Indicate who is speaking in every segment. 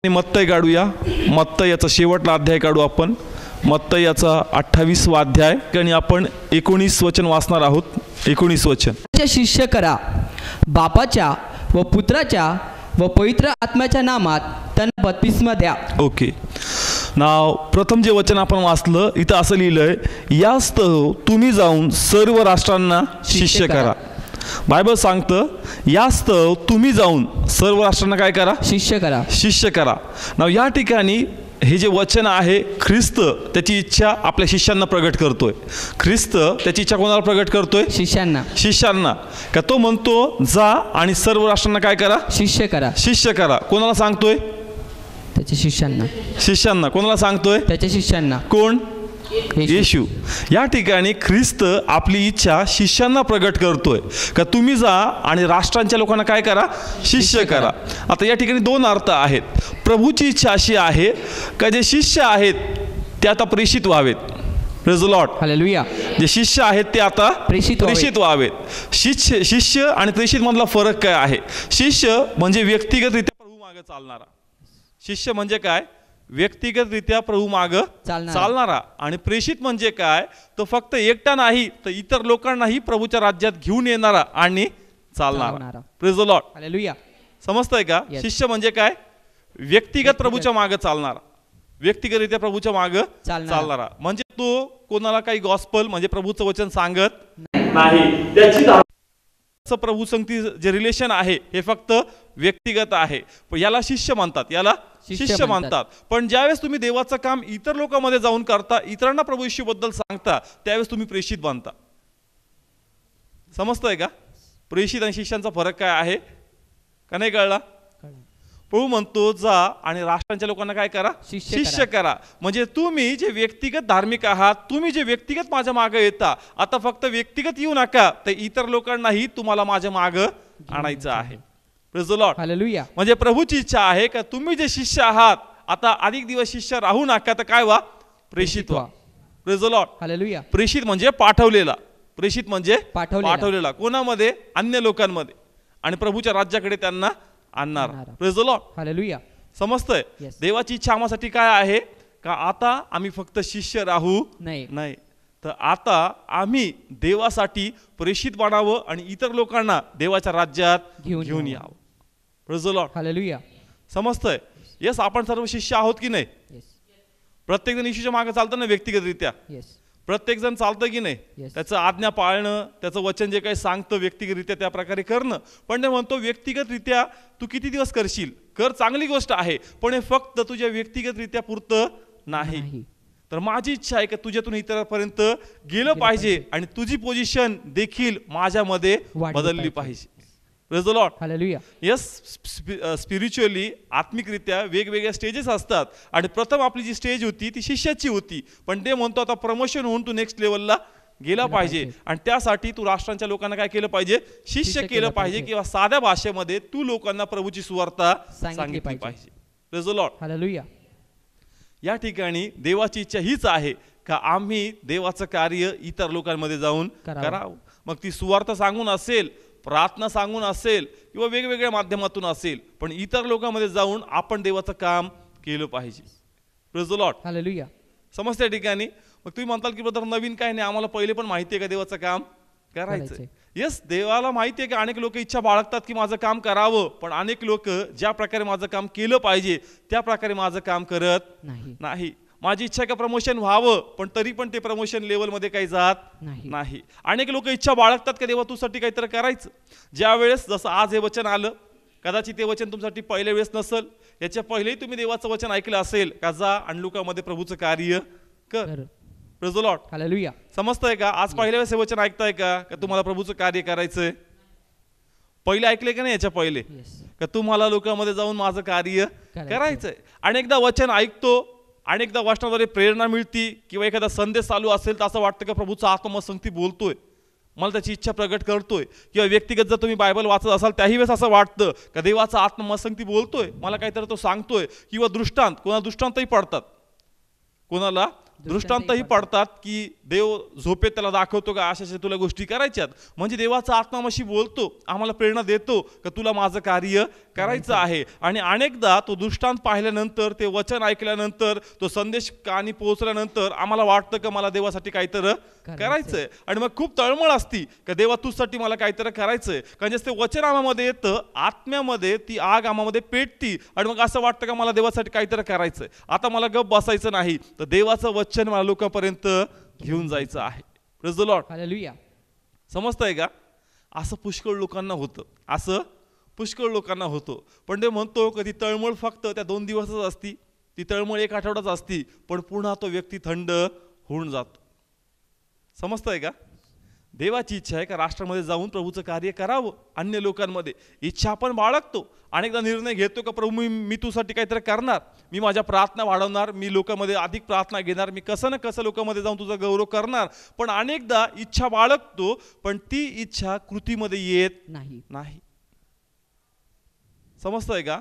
Speaker 1: मत्तय काढूया. मत्तय याचा शेवटला अध्याय काढू आपण. मत्तय याचा 28वा अध्याय आणि आपण 19 वचन वाचणार आहोत. 19 वचन.
Speaker 2: शिष्य करा, बापाच्या व पुत्राच्या व पवित्र आत्म्याच्या नामात त्यांना बप्तिस्मा द्या.
Speaker 1: ओके. नाव प्रथम जे वचन आपण वाचलं इथं असं लिहिलंय, यास्तव तुम्ही जाऊन सर्व राष्ट्रांना शिष्य करा. बायबल सांगतं यास्तव तुम्ही जाऊन सर्व राष्ट्रांना काय करा?
Speaker 2: शिष्य करा.
Speaker 1: शिष्य करा. नाव या ठिकाणी हे जे वचन आहे, ख्रिस्त त्याची इच्छा आपल्या शिष्यांना प्रगट करतोय. ख्रिस्त त्याची इच्छा कोणाला प्रगट करतोय?
Speaker 2: शिष्यांना.
Speaker 1: शिष्यांना. का तो म्हणतो जा आणि सर्व राष्ट्रांना काय करा?
Speaker 2: शिष्य करा.
Speaker 1: शिष्य करा. कोणाला सांगतोय?
Speaker 2: त्याच्या शिष्यांना.
Speaker 1: शिष्यांना. कोणाला सांगतोय?
Speaker 2: त्याच्या शिष्यांना.
Speaker 1: कोण? येशू. या ठिकाणी ख्रिस्त आपली इच्छा शिष्यांना प्रगट करतोय का तुम्ही जा आणि राष्ट्रांच्या लोकांना काय करा? शिष्य करा. आता या ठिकाणी दोन अर्थ आहेत. प्रभूची इच्छा अशी आहे का जे शिष्य आहेत ते आता प्रेषित व्हावेत. Praise the Lord.
Speaker 2: हालेलुया.
Speaker 1: जे शिष्य आहेत ते आता प्रेषित व्हावेत. शिष्य आणि प्रेषित मधला फरक काय आहे? शिष्य म्हणजे व्यक्तिगतरित्या प्रभू मागे चालणारा. शिष्य म्हणजे काय? व्यक्तिगतरित्या प्रभू माग चालणारा. आणि प्रेषित म्हणजे काय? तो फक्त एकटा नाही तर इतर लोकांनाही प्रभूच्या राज्यात घेऊन येणारा आणि चालणारा. Praise the Lord.
Speaker 2: हालेलुया.
Speaker 1: समजतंय का? शिष्य म्हणजे काय? व्यक्तिगत प्रभूच्या मागे चालणारा. व्यक्तिगतरित्या प्रभूच्या मागे चालणारा. म्हणजे तो कोणाला काही गॉस्पल म्हणजे प्रभूचं वचन सांगत नाही. त्याची प्रभू संगती जे रिलेशन आहे हे फक्त व्यक्तिगत आहे. पण याला शिष्य म्हणतात. याला शिष्य म्हणतात. पण ज्यावेळेस तुम्ही देवाचं काम इतर लोकांमध्ये जाऊन करता, इतरांना प्रभू येशू बद्दल सांगता, त्यावेळेस तुम्ही प्रेषित बनता. समजतंय का? प्रेषित आणि शिष्यांचा फरक काय आहे का नाही कळला? प्रभू म्हणतो जा आणि राष्ट्रांच्या लोकांना काय करा? शिष्य करा. म्हणजे तुम्ही जे व्यक्तिगत धार्मिक आहात, तुम्ही जे व्यक्तिगत माझ्या मागे येता, आता फक्त व्यक्तिगत येऊ नका तर इतर लोकांनाही तुम्हाला माझ्या मागे आणायचं आहे. Praise the Lord.
Speaker 2: हालेलुया.
Speaker 1: म्हणजे प्रभूची इच्छा आहे का तुम्ही जे शिष्य आहात आता अधिक दिवस शिष्य राहू नका तर काय व्हा? प्रेषित व्हा. Praise the Lord.
Speaker 2: हालेलुया.
Speaker 1: प्रेषित म्हणजे पाठवलेला. प्रेषित म्हणजे पाठवलेला. कोणामध्ये? अन्य लोकांमध्ये. आणि प्रभूच्या राज्याकडे त्यांना आणणार. Praise the Lord.
Speaker 2: हालेलुया.
Speaker 1: समजतंय? देवाची इच्छा आम्हासाठी काय आहे का आता आम्ही फक्त शिष्य राहू नाही तर आता आम्ही देवासाठी प्रेषित बनावं आणि इतर लोकांना देवाच्या राज्यात घेऊन यावं. Praise the Lord.
Speaker 2: हालेलुया.
Speaker 1: समजतंय? येस, आपण सर्व शिष्य आहोत की नाही? प्रत्येक जण येशूच्या मागे चालतं ना व्यक्तिगतरित्या? प्रत्येक जण चालतं की नाही? त्याचं आज्ञा पाळणं, त्याचं वचन जे काही सांगतं व्यक्तिगतरित्या त्या प्रकारे करणं. पण ते म्हणतो व्यक्तिगतरित्या तू किती दिवस करशील? कर, चांगली गोष्ट आहे, पण हे फक्त तुझ्या व्यक्तिगतरित्या पुरतं नाही. तर माझी इच्छा आहे की तुझ्यातून इतरांपर्यंत गेलं पाहिजे आणि तुझी पोझिशन देखील माझ्यामध्ये बदलली पाहिजे. Praise the Lord.
Speaker 2: Hallelujah.
Speaker 1: Yes, spiritually आत्मिकरित्या वेगवेगळ्या स्टेजेस असतात आणि प्रथम आपली जी स्टेज होती ती शिष्याची होती. पण ते म्हणतो आता प्रमोशन होऊन तू नेक्स्ट लेवलला गेला पाहिजे आणि त्यासाठी तू राष्ट्रांच्या लोकांना काय केलं पाहिजे? शिष्य केलं पाहिजे. किंवा साध्या भाषेमध्ये तू लोकांना प्रभूची सुवार्ता सांगितली पाहिजे. Praise the Lord.
Speaker 2: हालेलुया.
Speaker 1: या ठिकाणी देवाची इच्छा हीच आहे का आम्ही देवाचं कार्य इतर लोकांमध्ये जाऊन करावं. मग ती सुवार्ता सांगून असेल, प्रार्थना सांगून असेल किंवा वेगवेगळ्या माध्यमातून असेल, पण इतर लोकांमध्ये जाऊन आपण देवाचं काम केलं पाहिजे. Praise the Lord.
Speaker 2: हालेलुया.
Speaker 1: समजते या ठिकाणी? मग तुम्ही म्हणताल की ब्रदर नवीन काय नाही, आम्हाला पहिले पण माहिती आहे का देवाचं काम करायचं? येस, देवाला माहिती आहे की अनेक लोक इच्छा बाळगतात की माझं काम करावं, पण अनेक लोक ज्या प्रकारे माझं काम केलं पाहिजे त्या प्रकारे माझं काम करत नाही. माझी इच्छा आहे का प्रमोशन व्हावं, पण तरी पण ते प्रमोशन लेवलमध्ये काही जात नाही. अनेक लोक इच्छा बाळगतात का देवा तुझ्यासाठी काहीतरी करायचं. ज्या वेळेस जसं आज हे वचन आलं, कदाचित ते वचन तुमच्यासाठी पहिल्या वेळेस नसल, याच्या पहिलेही तुम्ही देवाचं वचन ऐकलं असेल का जा आणि लोकांमध्ये प्रभूचं कार्य कर. Praise the Lord.
Speaker 2: हालेलुया.
Speaker 1: समजतंय का? आज पहिल्या वेळेस हे वचन ऐकताय का तुम्हाला प्रभूचं कार्य करायचंय? पहिले ऐकले का नाही याच्या पहिले का तुम्हाला लोकांमध्ये जाऊन माझं कार्य करायचंय? अनेकदा वचन ऐकतो, अनेकदा वचनाद्वारे प्रेरणा मिळती किंवा एखादा संदेश चालू असेल तर असं वाटतं का प्रभूचा आत्मसंगती बोलतोय, मला त्याची इच्छा प्रगट करतोय. किंवा व्यक्तिगत जर तुम्ही बायबल वाचत असाल त्याही वेळेस असं वाटतं का देवाचा आत्मसंगती बोलतोय, मला काहीतरी तो सांगतोय. किंवा दृष्टांत, कोणाला दृष्टांतही पडतात, कोणाला दृष्टांतही पडतात की देव झोपेत त्याला दाखवतो का अशा तुला गोष्टी करायच्यात, म्हणजे देवाचा आत्मा मशी बोलतो, आम्हाला प्रेरणा देतो का तुला माझं कार्य करायचं आहे. आणि अनेकदा तो दृष्टांत पाहिल्यानंतर, ते वचन ऐकल्यानंतर, तो संदेश कानी पोहोचल्यानंतर आम्हाला वाटतं का मला देवासाठी काहीतरी करायचंय, आणि मग खूप तळमळ असती का देवा तुझसाठी मला काहीतरी करायचंय. कारण ते वचन आम्हामध्ये येतं, आत्म्यामध्ये ती आग आम्हामध्ये पेटती, आणि मग असं वाटतं का मला देवासाठी काहीतरी करायचंय, आता मला गप बसायचं नाही, तर देवाचं वचन मला लोकांपर्यंत घेऊन जायचं आहे. Praise the Lord.
Speaker 2: हालेलुया.
Speaker 1: समजतंय का? असं पुष्कळ लोकांना होतं, असं पुष्कळ लोकांना होतं. पण ते म्हणतो की ती तळमळ फक्त त्या 2 दिवसच असती, ती तळमळ 1 आठवडाच असती, पण पुन्हा तो व्यक्ती थंड होऊन जातो. समजतंय का? देवाची इच्छा आहे का राष्ट्रामध्ये जाऊन प्रभूचं कार्य करावं, अन्य लोकांमध्ये. इच्छा आपण बाळगतो, अनेकदा निर्णय घेतो का प्रभू मी तुझ्यासाठी काहीतरी करणार, मी माझ्या प्रार्थना वाढवणार, मी लोकांमध्ये अधिक प्रार्थना घेणार, मी कसं ना कसं लोकांमध्ये जाऊन तुझा गौरव करणार. पण अनेकदा इच्छा बाळगतो, पण ती इच्छा कृतीमध्ये येत नाही. समजतंय का?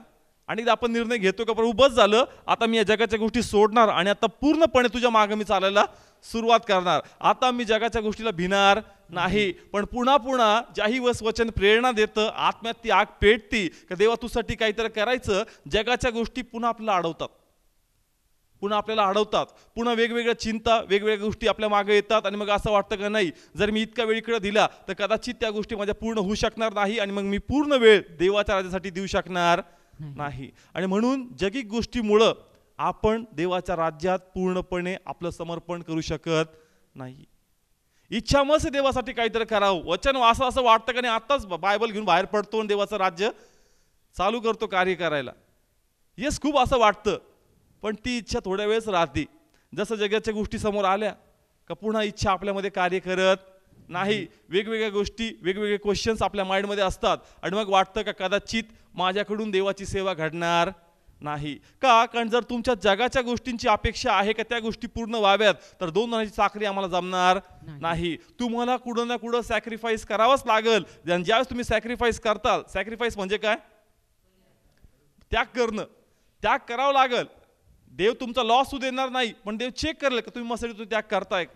Speaker 1: अनेकदा आपण निर्णय घेतो का प्रभू बस झालं, आता मी या जगाच्या गोष्टी सोडणार आणि आता पूर्णपणे तुझ्या मागे मी चालायला सुरुवात करणार, आता मी जगाच्या गोष्टीला भिणार नाही. पण पुन्हा पुन्हा ज्याही वचन प्रेरणा देतं, आत्म्यात ती आग पेटती का देवा तुझ्यासाठी काहीतरी करायचं, जगाच्या गोष्टी पुन्हा आपल्याला अडवतात, पुन्हा वेगवेगळ्या चिंता, वेगवेगळ्या गोष्टी आपल्या मागे येतात, आणि मग असं वाटतं का नाही जर मी इतका वेळ इकडे दिला तर कदाचित त्या गोष्टी माझ्या पूर्ण होऊ शकणार नाही, आणि मग मी पूर्ण वेळ देवाच्या राज्यासाठी देऊ शकणार नाही. आणि म्हणून जगिक गोष्टीमुळं आपण देवाच्या राज्यात पूर्णपणे आपलं समर्पण करू शकत नाही. इच्छा मस्त देवासाठी काहीतरी करावं, वचन असं वाटतं का नाही आत्ताच बायबल घेऊन बाहेर पडतो आणि देवाचं राज्य चालू करतो कार्य करायला. येस, खूप असं वाटतं, पण ती इच्छा थोड्या वेळच राहते. जसं जगाच्या गोष्टी समोर आल्या का पुन्हा इच्छा आपल्यामध्ये कार्य करत नाही. वेगवेगळ्या गोष्टी, वेगवेगळे क्वेश्चन्स आपल्या माइंडमध्ये असतात, आणि मग वाटतं का कदाचित माझ्याकडून देवाची सेवा घडणार नाही का. कारण जर तुमच्या जगाच्या गोष्टींची अपेक्षा आहे का त्या गोष्टी पूर्ण व्हाव्यात, तर 2 जणांची चाकरी आम्हाला जमणार नाही. तुम्हाला कुठं ना कुठं सॅक्रिफाईस करावंच लागेल. ज्यावेळेस तुम्ही सॅक्रिफाईस करताल, सॅक्रिफाईस म्हणजे काय? त्याग करणं. त्याग करावं लागेल. देव तुमचा लॉस होऊ देणार नाही, पण देव चेक करेल का तुम्ही मस्त त्याग करताय.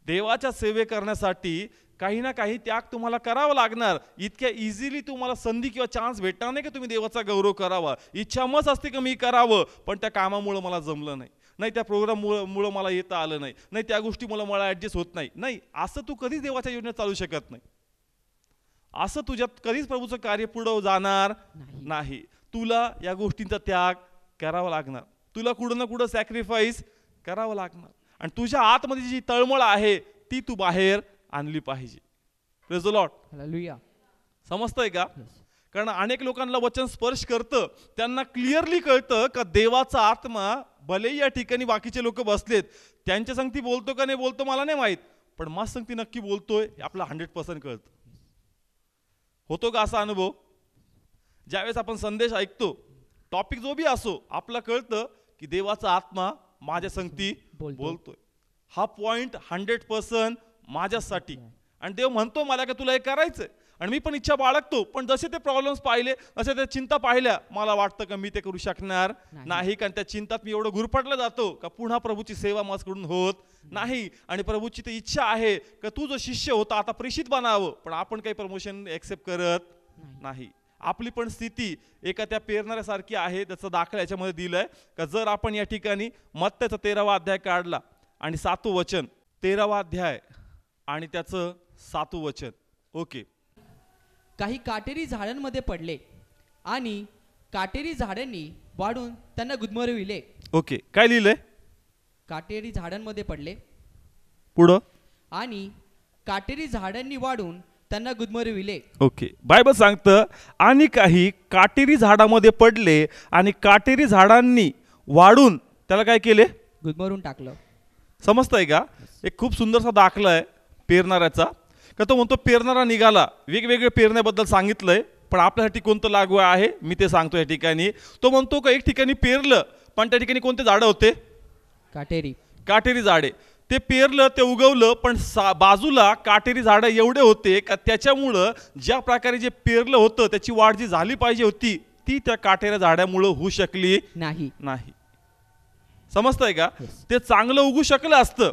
Speaker 1: देवाच्या सेवे करण्यासाठी काही ना काही त्याग तुम्हाला करावं लागणार. इतक्या इझिली तुम्हाला संधी किंवा चान्स भेटणार नाही की तुम्ही देवाचा गौरव करावा. इच्छा मस्त असते की मी करावं, पण त्या कामामुळं मला जमलं नाही, त्या प्रोग्राममुळं मला येता आलं नाही, त्या गोष्टीमुळं मला ॲडजस्ट होत नाही, असं तू कधीच देवाच्या योजनेत चालू शकत नाही. असं तुझ्यात कधीच प्रभूचं कार्य पुढं जाणार नाही. तुला या गोष्टींचा त्याग करावा लागणार, तुला कुठं ना कुठं सॅक्रिफाईस करावं लागणार, आणि तुझ्या आतमध्ये जी तळमळ आहे ती तू बाहेर आणली पाहिजे. Praise the Lord.
Speaker 2: हालेलुया.
Speaker 1: समजतंय का? कारण अनेक लोकांना वचन स्पर्श करतं, त्यांना क्लिअरली कळतं का देवाचा आत्मा भले या ठिकाणी बाकीचे लोक बसलेत, त्यांच्या संगती बोलतो का नाही बोलतो मला नाही माहीत, पण माझ संगती नक्की बोलतोय आपला 100% कळतं. होतो का असा अनुभव? ज्यावेळेस आपण संदेश ऐकतो, टॉपिक जो बी असो, आपला कळतं की देवाचा आत्मा माझ्या संगती बोलतोय, हा पॉइंट 100% माझ्यासाठी, आणि देव म्हणतो मला का तुला हे करायचंय, आणि मी पण इच्छा बाळगतो. पण जसे ते प्रॉब्लेम्स पाहिले, जसे त्या चिंता पाहिल्या, मला वाटतं का मी ते करू शकणार नाही, कारण त्या चिंतात मी एवढं गुरफटला जातो का पुन्हा प्रभूची सेवा माझ्याकडून होत नाही. आणि प्रभूची ती इच्छा आहे का तू जो शिष्य होता आता प्रेषित बनावं, पण आपण काही प्रमोशन एक्सेप्ट करत नाही. आपली पण स्थिती एका त्या पेरणाऱ्यासारखी आहे. त्याचा दाखला याच्यामध्ये दिलाय का जर आपण या ठिकाणी मत्तेचा 13वा अध्याय काढला आणि 7वं वचन, 13वा अध्याय आणि त्याचं 7वं वचन. ओके.
Speaker 2: काही काटेरी झाडांमध्ये पडले आणि काटेरी झाडांनी वाढून त्यांना गुदमरविले.
Speaker 1: ओके, काय लिहिलंय?
Speaker 2: काटेरी झाडांमध्ये पडले
Speaker 1: पुढं,
Speaker 2: आणि काटेरी झाडांनी वाढून त्यांना गुदमरविले.
Speaker 1: ओके, बायबल सांगतं आणि काही काटेरी झाडामध्ये पडले आणि काटेरी झाडांनी वाढून त्याला काय केले?
Speaker 2: गुदमरून टाकलं.
Speaker 1: समजतंय का? एक खूप सुंदरसा दाखला आहे पेरणाऱ्याचा, का तो म्हणतो पेरणारा निघाला. वेगवेगळे पेरण्याबद्दल सांगितलंय, पण आपल्यासाठी कोणतं लागू आहे मी ते सांगतो. या ठिकाणी तो म्हणतो का एक ठिकाणी पेरलं, पण त्या ठिकाणी कोणते झाडं होते? काटेरी झाडे. ते पेरलं, ते उगवलं, पण बाजूला काटेरी झाडं एवढे होते का त्याच्यामुळं ज्या प्रकारे जे पेरलं होतं त्याची वाढ जी झाली पाहिजे होती ती त्या काटेऱ्या झाडामुळं होऊ शकली नाही. समजतंय का?
Speaker 2: Yes.
Speaker 1: ते चांगलं उगू शकलं असतं,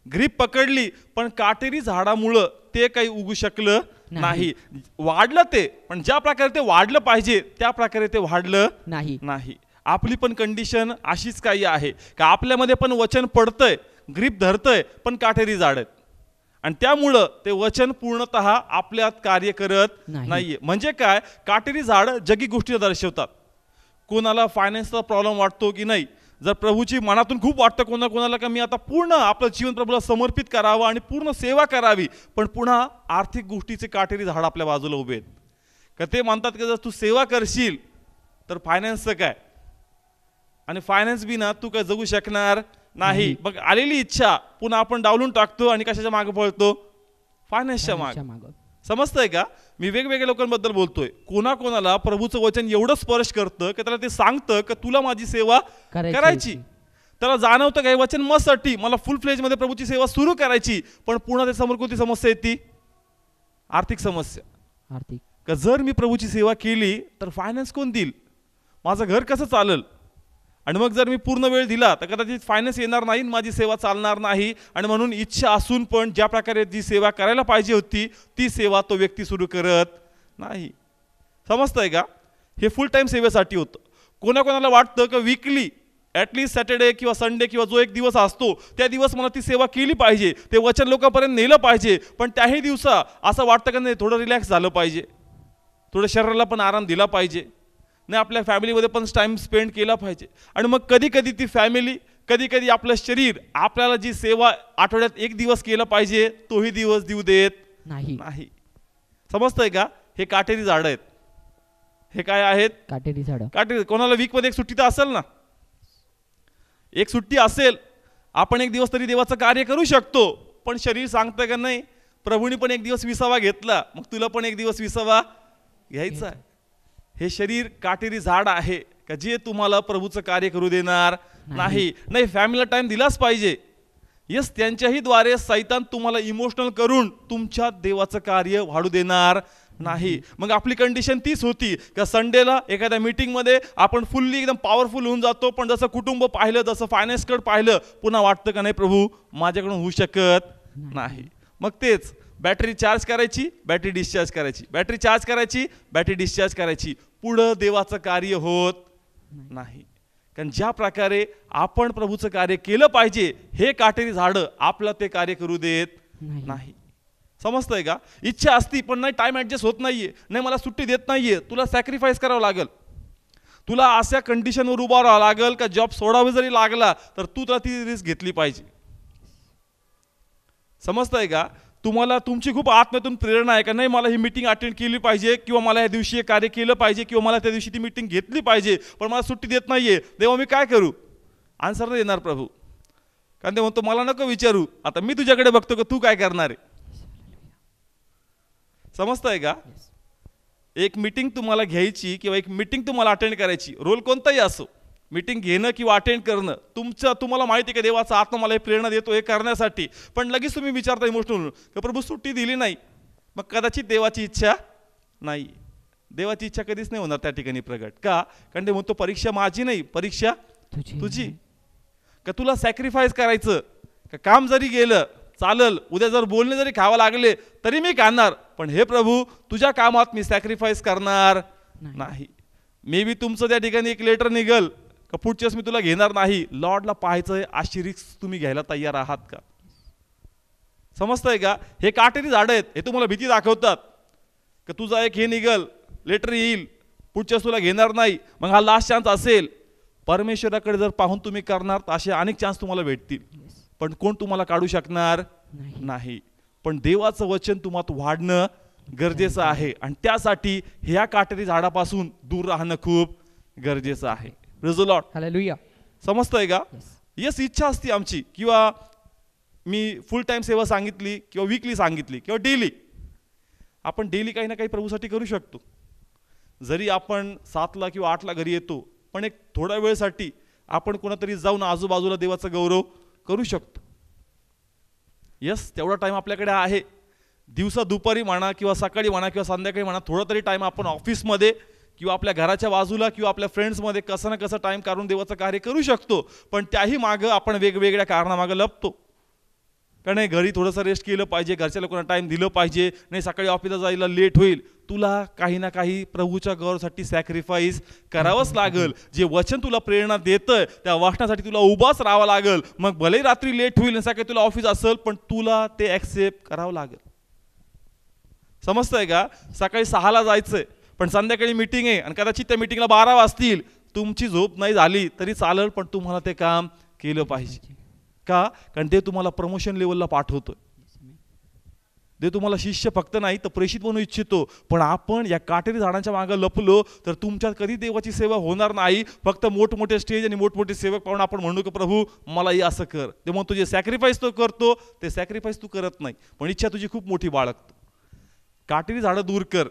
Speaker 1: ग्रीप पकडली, पण काटेरी झाडामुळं ते काही उगू शकलं नाही. वाढलं ते, पण ज्या प्रकारे ते वाढलं पाहिजे त्या प्रकारे ते वाढलं नाही. आपली पण कंडिशन अशीच काही आहे का आपल्यामध्ये पण वचन पडतंय, ग्रीप धरतंय, पण काटेरी झाड आहेत आणि त्यामुळं ते वचन पूर्णतः आपल्यात कार्य करत नाहीये. म्हणजे काय, काटेरी झाड जगी गोष्टी दर्शवतात. कोणाला फायनान्सचा प्रॉब्लेम वाटतो की नाही, जर प्रभूची मनातून खूप वाटतं कोणाला का मी आता पूर्ण आपलं जीवन प्रभूला समर्पित करावं आणि पूर्ण सेवा करावी, पण पुन्हा आर्थिक गोष्टीचे काटेरी झाड आपल्या बाजूला उभे आहेत का ते म्हणतात की जर तू सेवा करशील तर फायनान्सचं काय, आणि फायनान्स बी ना तू काय जगू शकणार नाही. मग आलेली इच्छा पुन्हा आपण डावलून टाकतो आणि कशाच्या मागे पळतो, फायनान्सच्या मागे. समजतंय का? मी वेगवेगळ्या लोकांबद्दल बोलतोय. कोणाकोणाला प्रभूचं वचन एवढं स्पर्श करतं की त्याला ते सांगतं की तुला माझी सेवा करायची. त्याला जाणवतं का हे वचन मसाठी मला फुल फ्लेज मध्ये प्रभूची सेवा सुरू करायची, पण पुन्हा त्यासमोर कोणती समस्या येते, आर्थिक समस्या. का जर मी प्रभूची सेवा केली तर फायनान्स कोण देईल, माझं घर कसं चालेल, आणि मग जर मी पूर्ण वेळ दिला तर कदाचित फायनान्स येणार नाही, माझी सेवा चालणार नाही. आणि म्हणून इच्छा असून पण ज्या प्रकारे जी सेवा करायला पाहिजे होती ती सेवा तो व्यक्ती सुरू करत नाही. समजतंय का? हे फुल टाइम सेवेसाठी होतं. कोणाकोणाला वाटतं की वीकली ॲटलिस्ट सॅटर्डे किंवा संडे किंवा जो एक दिवस असतो त्या दिवस मला ती सेवा केली पाहिजे, ते वचन लोकांपर्यंत नेलं पाहिजे, पण त्याही दिवसा असं वाटतं का नाही थोडं रिलॅक्स झालं पाहिजे, थोडं शरीराला पण आराम दिला पाहिजे, नाही आपल्या फॅमिलीमध्ये पण टाइम स्पेंड केला पाहिजे. आणि मग कधी कधी ती फॅमिली, कधी कधी आपलं शरीर आपल्याला जी सेवा आठवड्यात एक दिवस केलं पाहिजे तोही दिवस देऊ देत नाही. समजतंय का? हे काटेरी झाड आहेत. हे काय आहेत?
Speaker 2: काटेरी झाड.
Speaker 1: काटेरी. कोणाला वीक मध्ये एक सुट्टी तर असेल ना, एक सुट्टी असेल, आपण एक दिवस तरी देवाचं कार्य करू शकतो, पण शरीर सांगतं का नाही प्रभूने पण एक दिवस विसावा घेतला, मग तुला पण एक दिवस विसावा घ्यायचा आहे. हे शरीर काटेरी झाड आहे का जे तुम्हाला प्रभूचं कार्य करू देणार नाही. फॅमिलीला टाइम दिलाच पाहिजे. यस, त्यांच्याही द्वारे सैतान तुम्हाला इमोशनल करून तुमच्या देवाचं कार्य वाढू देणार नाही. मग आपली कंडिशन तीच होती का संडेला एखाद्या मीटिंग मध्ये आपण फुल्ली एकदम पॉवरफुल होऊन जातो, पण जसं कुटुंब पाहिलं, जसं फायनान्सकडे पाहिलं, पुन्हा वाटतं का नाही प्रभू माझ्याकडून होऊ शकत नाही. मग तेच बॅटरी चार्ज करायची, बॅटरी डिस्चार्ज करायची, बॅटरी चार्ज करायची, बॅटरी डिस्चार्ज करायची, पुढं देवाचं कार्य होत नाही. कारण ज्या प्रकारे आपण प्रभूचं कार्य केलं पाहिजे हे काटेरी झाडं आपलं ते कार्य करू देत नाही. समजतंय का? इच्छा असती पण नाही, टाइम ऍडजस्ट होत नाहीये, नाही मला सुट्टी देत नाहीये, तुला सॅक्रिफाईस करावं लागेल, तुला अशा कंडिशनवर उभा राहावं लागेल का जॉब सोडावा जरी लागला तर तू तर ती रिस्क घेतली पाहिजे. समजतंय का? तुम्हाला तुमची खूप आत्म्यातून प्रेरणा आहे का नाही मला ही मीटिंग अटेंड केली पाहिजे, किंवा मला या दिवशी हे कार्य केलं पाहिजे, किंवा मला त्या दिवशी ती मीटिंग घेतली पाहिजे, पण मला सुट्टी देत नाहीये, देवा मी काय करू? आन्सर नाही देणार प्रभू. कारण ते म्हणतो मला नको विचारू, आता मी तुझ्याकडे बघतो का तू काय करणार आहे. समजतंय का? एक मीटिंग तुम्हाला घ्यायची किंवा एक मीटिंग तुम्हाला अटेंड करायची, रोल कोणताही असो, मीटिंग घेणं किंवा अटेंड करणं तुम्हाला माहिती आहे का देवाचा आत्मा मला हे प्रेरणा देतो हे करण्यासाठी, पण लगेच तुम्ही विचारता इमोशनल की प्रभू सुट्टी दिली नाही, मग कदाचित देवाची इच्छा नाही. देवाची इच्छा कधीच नाही होणार त्या ठिकाणी प्रगट. का? कारण ते म्हणतो परीक्षा माझी नाही, परीक्षा तुझी. का तुला सॅक्रिफाईस करायचं का काम जरी गेलं चालल, उद्या जर बोलणे जरी खावं लागले तरी मी खाणार, पण हे प्रभू तुझ्या कामात मी सॅक्रिफाईस करणार नाही. मे बी तुमचं त्या ठिकाणी एक लेटर निघल का पुढच्याच मी तुला घेणार नाही. लॉर्डला पाहायचंय अशी रिस्क तुम्ही घ्यायला तयार आहात का? समजतंय का? हे काटेरी झाड आहेत, हे तुम्हाला भीती दाखवतात का तुझा एक हे निघल लेटर येईल, पुढच्याच तुला घेणार नाही, मग हा लास्ट चान्स असेल. परमेश्वराकडे जर पाहून तुम्ही करणार तर असे अनेक चान्स तुम्हाला भेटतील, पण कोण तुम्हाला काढू शकणार नाही. पण देवाचं वचन तुम्हाला वाढणं गरजेचं आहे, आणि त्यासाठी ह्या काटेरी झाडापासून दूर राहणं खूप गरजेचं आहे. Praise the Lord.
Speaker 2: हालेलुया.
Speaker 1: समजतंय का? यस, इच्छा असते आमची, किंवा मी फुल टाइम सेवा सांगितली किंवा वीकली सांगितली किंवा डेली, आपण डेली काही ना काही प्रभूसाठी करू शकतो. जरी आपण 7ला किंवा 8ला घरी येतो, पण एक थोड्या वेळसाठी आपण कोणातरी जाऊन आजूबाजूला देवाचा गौरव करू शकतो. यस, तेवढा टाइम आपल्याकडे आहे. दिवसा दुपारी म्हणा किंवा सकाळी म्हणा किंवा संध्याकाळी म्हणा, थोडा तरी टाइम आपण ऑफिसमध्ये किंवा आपल्या घराच्या बाजूला किंवा आपल्या फ्रेंड्समध्ये कसं ना कसं टाइम काढून देवाचं कार्य करू शकतो, पण त्याही मागं आपण वेगवेगळ्या कारणामागं लपतो. का नाही, घरी थोडंसं रेस्ट केलं पाहिजे, घरच्या लोकांना टाइम दिलं पाहिजे, नाही सकाळी ऑफिसला जायला लेट होईल. तुला काही ना काही प्रभूच्या गौरवासाठी सॅक्रिफाईस करावंच लागेल. जे वचन तुला प्रेरणा देतंय त्या वचनासाठी तुला उभाच राहावं लागेल. मग भलेही रात्री लेट होईल, सकाळी तुला ऑफिस असेल, पण तुला ते ॲक्सेप्ट करावं लागेल. समजतंय का? सकाळी 6ला जायचंय पण संध्याकाळी मीटिंग आहे आणि कदाचित त्या मीटिंगला 12 वाजतील. तुमची झोप नाही झाली तरी चालेल, पण तुम्हाला ते काम केलं पाहिजे. का? कारण ते तुम्हाला प्रमोशन लेवलला पाठवतोय. ते तुम्हाला शिष्य फक्त नाही तर प्रेषित बनवू इच्छितो. पण आपण या काटेरी झाडांच्या मागे लपलो तर तुमच्यात कधी देवाची सेवा होणार नाही. फक्त मोठमोठे स्टेज आणि मोठमोठे सेवक पाहून आपण म्हणू की प्रभू मलाही असं कर. ते म्हणतो जे सॅक्रिफाईस तो करतो ते सॅक्रिफाईस तू करत नाही, पण इच्छा तुझी खूप मोठी बाळगतो. काटेरी झाडं दूर कर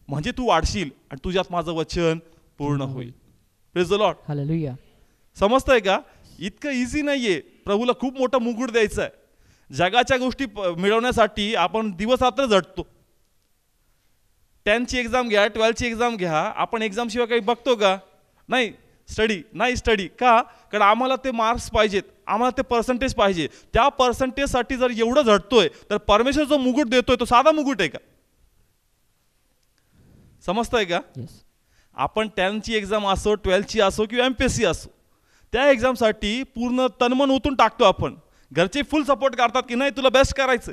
Speaker 1: म्हणजे तू वाढशील आणि तुझ्यात माझं वचन पूर्ण होईल. Praise the Lord.
Speaker 2: हालेलुया.
Speaker 1: समजतंय का? इतकं इझी नाहीये. प्रभूला खूप मोठा मुकुट द्यायचा आहे. जगाच्या गोष्टी मिळवण्यासाठी आपण दिवस रात्र झटतो. 10ची एक्झाम घ्या, 12ची एक्झाम घ्या, आपण एक्झाम शिवाय काही बघतो का? नाही. स्टडी का? कारण आम्हाला ते मार्क्स पाहिजेत, आम्हाला ते पर्सेंटेज पाहिजे. त्या पर्सेंटेजसाठी जर एवढं झटतोय तर परमेश्वर जो मुकुट देतोय तो साधा मुकुट आहे का? समजतंय का? आपण 10ची एक्झाम असो, 12ची असो किंवा MPSC असो, त्या एक्झामसाठी पूर्ण तनमन ओतून टाकतो आपण. घरचे फुल सपोर्ट करतात की नाही तुला बेस्ट करायचं.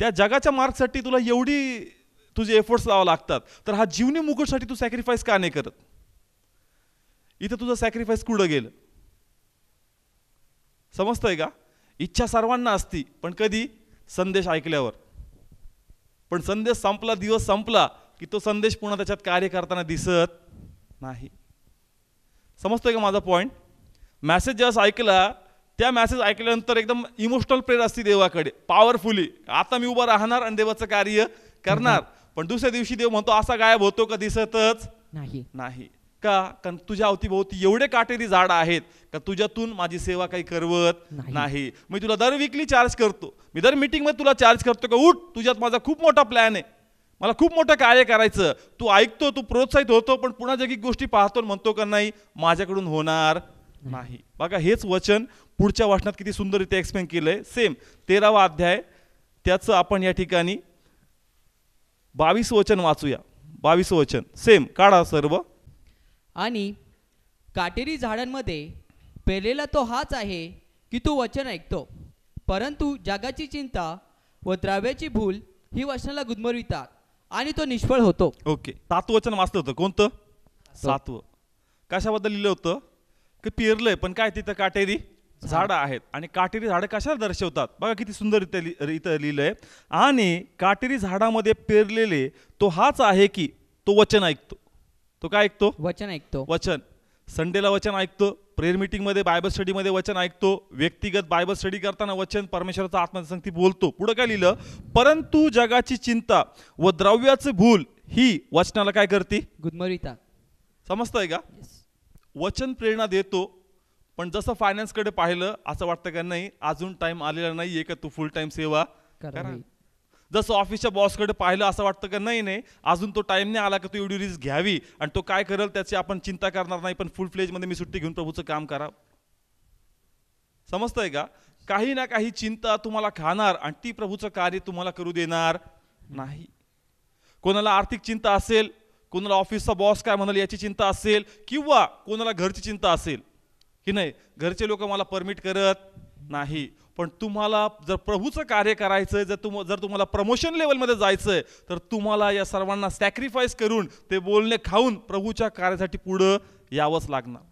Speaker 1: त्या जगाच्या मार्क्ससाठी तुला एवढी तुझे एफर्ट्स लावावं लागतात, तर हा जीवनी मुकुटसाठी तू सॅक्रिफाईस का नाही करत? इथं तुझं सॅक्रिफाईस कुठं गेलं? समजतंय का? इच्छा सर्वांना असती, पण कधी? संदेश ऐकल्यावर. पण संदेश संपला, दिवस संपला की तो संदेश पुन्हा त्याच्यात कार्य करताना दिसत नाही. समजतोय का माझा पॉइंट? मॅसेज जेव्हा ऐकला, त्या मॅसेज ऐकल्यानंतर एकदम इमोशनल प्रेयर असते देवाकडे, पॉवरफुली. आता मी उभा राहणार आणि देवाचं कार्य करणार. पण दुसऱ्या दिवशी देव म्हणतो असा गायब होतो का दिसतच नाही. का? कारण तुझ्या अवतीभोवती एवढे काटेरी झाड आहेत का तुझ्यातून माझी सेवा काही करवत नाही. मी तुला दर वीकली चार्ज करतो, मी दर मीटिंग मध्ये तुला चार्ज करतो का उठ, तुझ्यात माझा खूप मोठा प्लॅन आहे, मला खूप मोठं कार्य करायचं. तू ऐकतो, तू प्रोत्साहित होतो, पण पुन्हा जगी गोष्टी पाहतो म्हणतो का नाही माझ्याकडून होणार नाही. बघा हेच वचन पुढच्या वचनात किती सुंदररीत्या एक्सप्लेन केलंय. सेम 13वा अध्याय त्याचं आपण या ठिकाणी 22 वचन वाचूया. 22 वचन सेम काढा सर्व.
Speaker 2: आणि काटेरी झाडांमध्ये पेरलेला तो हाच आहे की तू वचन ऐकतो, परंतु जगाची चिंता व द्रव्याची भूल ही वचनाला गुदमरवितात आणि तो निष्फळ होतो.
Speaker 1: ओके, 7वं वचन वाचलं होतं. कोणतं? 7वं. कशाबद्दल लिहिलं होतं? की पेरलंय पण काय तिथं काटेरी झाडं आहेत. आणि काटेरी झाडं कशाला दर्शवतात? बघा किती सुंदर इथं लिहिलंय. आणि काटेरी झाडामध्ये पेरलेले तो हाच आहे की तो वचन ऐकतो. तो काय ऐकतो?
Speaker 2: वचन ऐकतो.
Speaker 1: वचन. संडेला वचन ऐकतो, प्रेयर मीटिंगमध्ये बायबल स्टडीमध्ये वचन ऐकतो, व्यक्तिगत बायबल स्टडी करताना वचन परमेश्वराचा आत्म्याचा संगती बोलतो. पुढे काय लिहिलं? परंतु जगाची चिंता व द्रव्याची भूल ही वचनाला काय करते?
Speaker 2: गुदमरवितात.
Speaker 1: समजतंय का? वचन प्रेरणा देतो, पण जसं फायनान्सकडे पाहिलं असं वाटतं का नाही अजून टाइम आलेला नाहीये का तू फुल टाइम सेवा करा. जसं ऑफिसच्या बॉसकडे पाहिलं असं वाटतं का नाही अजून तो टाइम नाही आला का तू एवढी रिस्क घ्यावी आणि तो काय करेल त्याची आपण चिंता करणार नाही, पण फुल फ्लेज मध्ये मी सुट्टी घेऊन प्रभूचं काम करा. समजतंय का? काही ना काही चिंता तुम्हाला खाणार आणि ती प्रभूचं कार्य तुम्हाला करू देणार नाही. कोणाला आर्थिक चिंता असेल, कोणाला ऑफिसचा बॉस काय म्हणाल याची चिंता असेल, किंवा कोणाला घरची चिंता असेल की नाही घरचे लोक मला परमिट करत नाही. पण तुम्हाला जर प्रभूचं कार्य करायचंय, जर तुम्हाला प्रमोशन लेवलमध्ये जायचंय, तर तुम्हाला या सर्वांना सॅक्रिफाईस करून ते बोलणे खाऊन प्रभूच्या कार्यासाठी पुढं यावंच लागणार.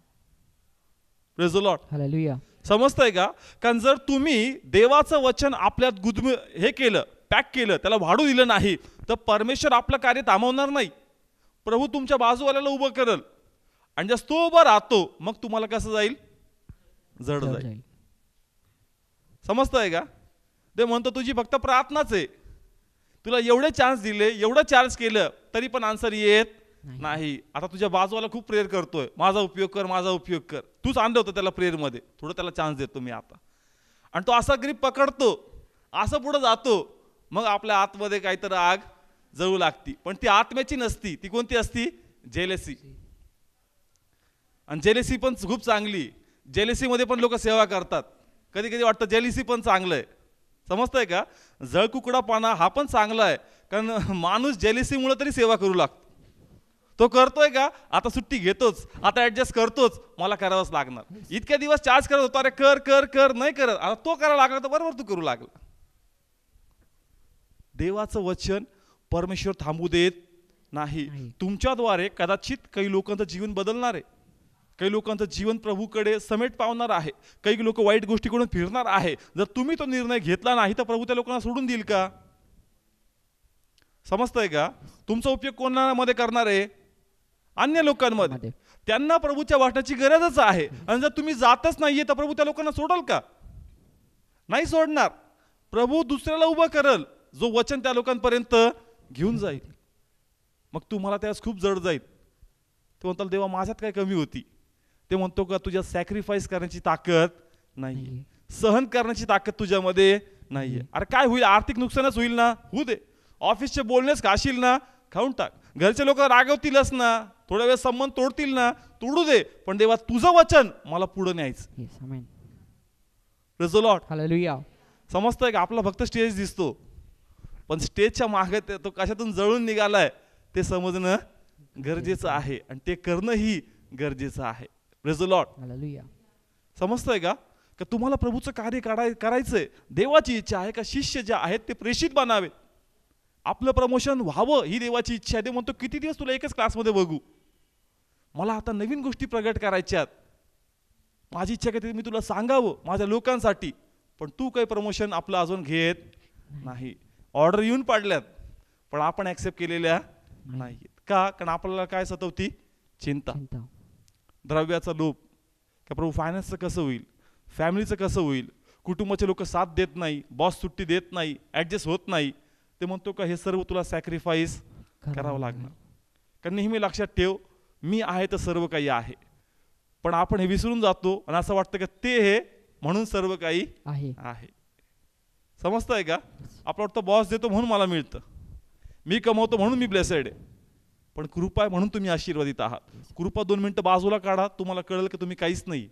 Speaker 1: Praise the Lord.
Speaker 2: हालेलुया.
Speaker 1: समजतंय का? कारण जर तुम्ही देवाचं वचन आपल्यात हे केलं, पॅक केलं, त्याला वाढू दिलं नाही, तर परमेश्वर आपलं कार्य थांबवणार नाही. प्रभू तुमच्या बाजूवाल्याला उभं करेल आणि जर तो उभा राहतो मग तुम्हाला कसं जाईल? जड जाईल. समजतंय का? ते म्हणतो तुझी फक्त प्रार्थनाच आहे, तुला एवढे चान्स दिले, एवढं चार्ज केलं तरी पण आन्सर येत नाही. आता तुझ्या बाजूवाला खूप प्रेयर करतोय, माझा उपयोग कर, माझा उपयोग कर. तूच आणलं होतं त्याला प्रेयर मध्ये, थोडं त्याला चान्स देतो मी आता. आणि तो असा ग्रीप पकडतो, असं पुढे जातो, मग आपल्या आतमध्ये काहीतरी आग जळू लागती. पण ती आत्म्याची नसती, ती कोणती असती? जेलेसी. आणि जेलेसी पण खूप चांगली. जेलेसी मध्ये पण लोक सेवा करतात. कधी कधी वाटतं जेलेसी पण चांगलं आहे. समजतंय का? जळकुकडापणा हा पण चांगला आहे, कारण माणूस जेलेसीमुळे तरी सेवा करू लागतो. तो करतोय का, आता सुट्टी घेतोच, आता ऍडजस्ट करतोच, मला करावंच लागणार. इतक्या दिवस चार्ज करत होतो, अरे कर कर कर, नाही करत, आता तो करायला लागला तर बरोबर तू करू लागला. देवाचं वचन परमेश्वर थांबू देत नाही. तुमच्याद्वारे कदाचित काही लोकांचं जीवन बदलणार आहे, काही लोकांचं जीवन प्रभूकडे समेट पावणार आहे, काही लोक वाईट गोष्टीकडून फिरणार आहे. जर तुम्ही तो निर्णय घेतला नाही तर प्रभू त्या लोकांना सोडून देईल का? समजतंय का? तुमचा उपयोग कोणामध्ये करणार आहे? अन्य लोकांमध्ये. त्यांना प्रभूच्या वाटण्याची गरजच आहे. आणि जर तुम्ही जातच नाहीये तर प्रभू त्या लोकांना सोडाल का? नाही सोडणार. प्रभू दुसऱ्याला उभं करल जो वचन त्या लोकांपर्यंत घेऊन जाईल. मग तुम्हाला त्यास खूप जड जाईल. ते म्हणतात देवा माझ्यात काय कमी होती? ते म्हणतो का तुझ्या सॅक्रिफाईस करण्याची ताकद नाहीये, सहन करण्याची ताकद तुझ्यामध्ये नाहीये. अरे काय होईल? आर्थिक नुकसानच होईल ना, होऊ दे. ऑफिसचे बोलणेच खाशील ना, खाऊन टाक. घरचे लोक रागवतीलच ना, थोड्या वेळ संबंध तोडतील ना, तोडू दे. पण देवा तुझं वचन मला पुढे न्यायचं. Praise the Lord.
Speaker 2: हालेलुया.
Speaker 1: समजतंय का? आपला फक्त स्टेज दिसतो, पण स्टेजच्या मागे तो कशातून जळून निघालाय ते समजणं गरजेचं आहे, आणि ते करणंही गरजेचं आहे. Praise the Lord.
Speaker 2: हालेलुया.
Speaker 1: समजतंय का? का तुम्हाला प्रभूचं कार्य करायचंय. देवाची इच्छा आहे का शिष्य जे आहेत ते प्रेषित बनावेत, आपलं प्रमोशन व्हावं, ही देवाची इच्छा आहे. ते म्हणतो किती दिवस तुला एकच क्लासमध्ये बघू, मला आता नवीन गोष्टी प्रगट करायच्यात. माझी इच्छा काय मी तुला सांगावं माझ्या लोकांसाठी, पण तू काही प्रमोशन आपलं अजून घेत नाही. ऑर्डर येऊन पडल्यात पण आपण ऍक्सेप्ट केलेल्या नाहीत. का? कारण आपल्याला काय सतवती? चिंता, द्रव्याचा लोभ. का प्रभू फायनान्सचं कसं होईल, फॅमिलीचं कसं होईल, कुटुंबाचे लोक साथ देत नाही, बॉस सुट्टी देत नाही, ऍडजस्ट होत नाही. ते म्हणतो का हे सर्व तुला सॅक्रिफाईस करावं लागणार. कारण नेहमी लक्षात ठेव, मी आहे तर सर्व काही आहे. पण आपण हे विसरून जातो आणि असं वाटतं का ते हे म्हणून सर्व काही आहे. समजतंय का? आपलं वाटतं बॉस देतो म्हणून मला मिळतं, मी कमवतो म्हणून मी ब्लेसेड आहे. पण कृपा आहे म्हणून तुम्ही आशीर्वादित आहात. कृपा 2 मिनिटं बाजूला काढा, तुम्हाला कळेल की तुम्ही काहीच नाही.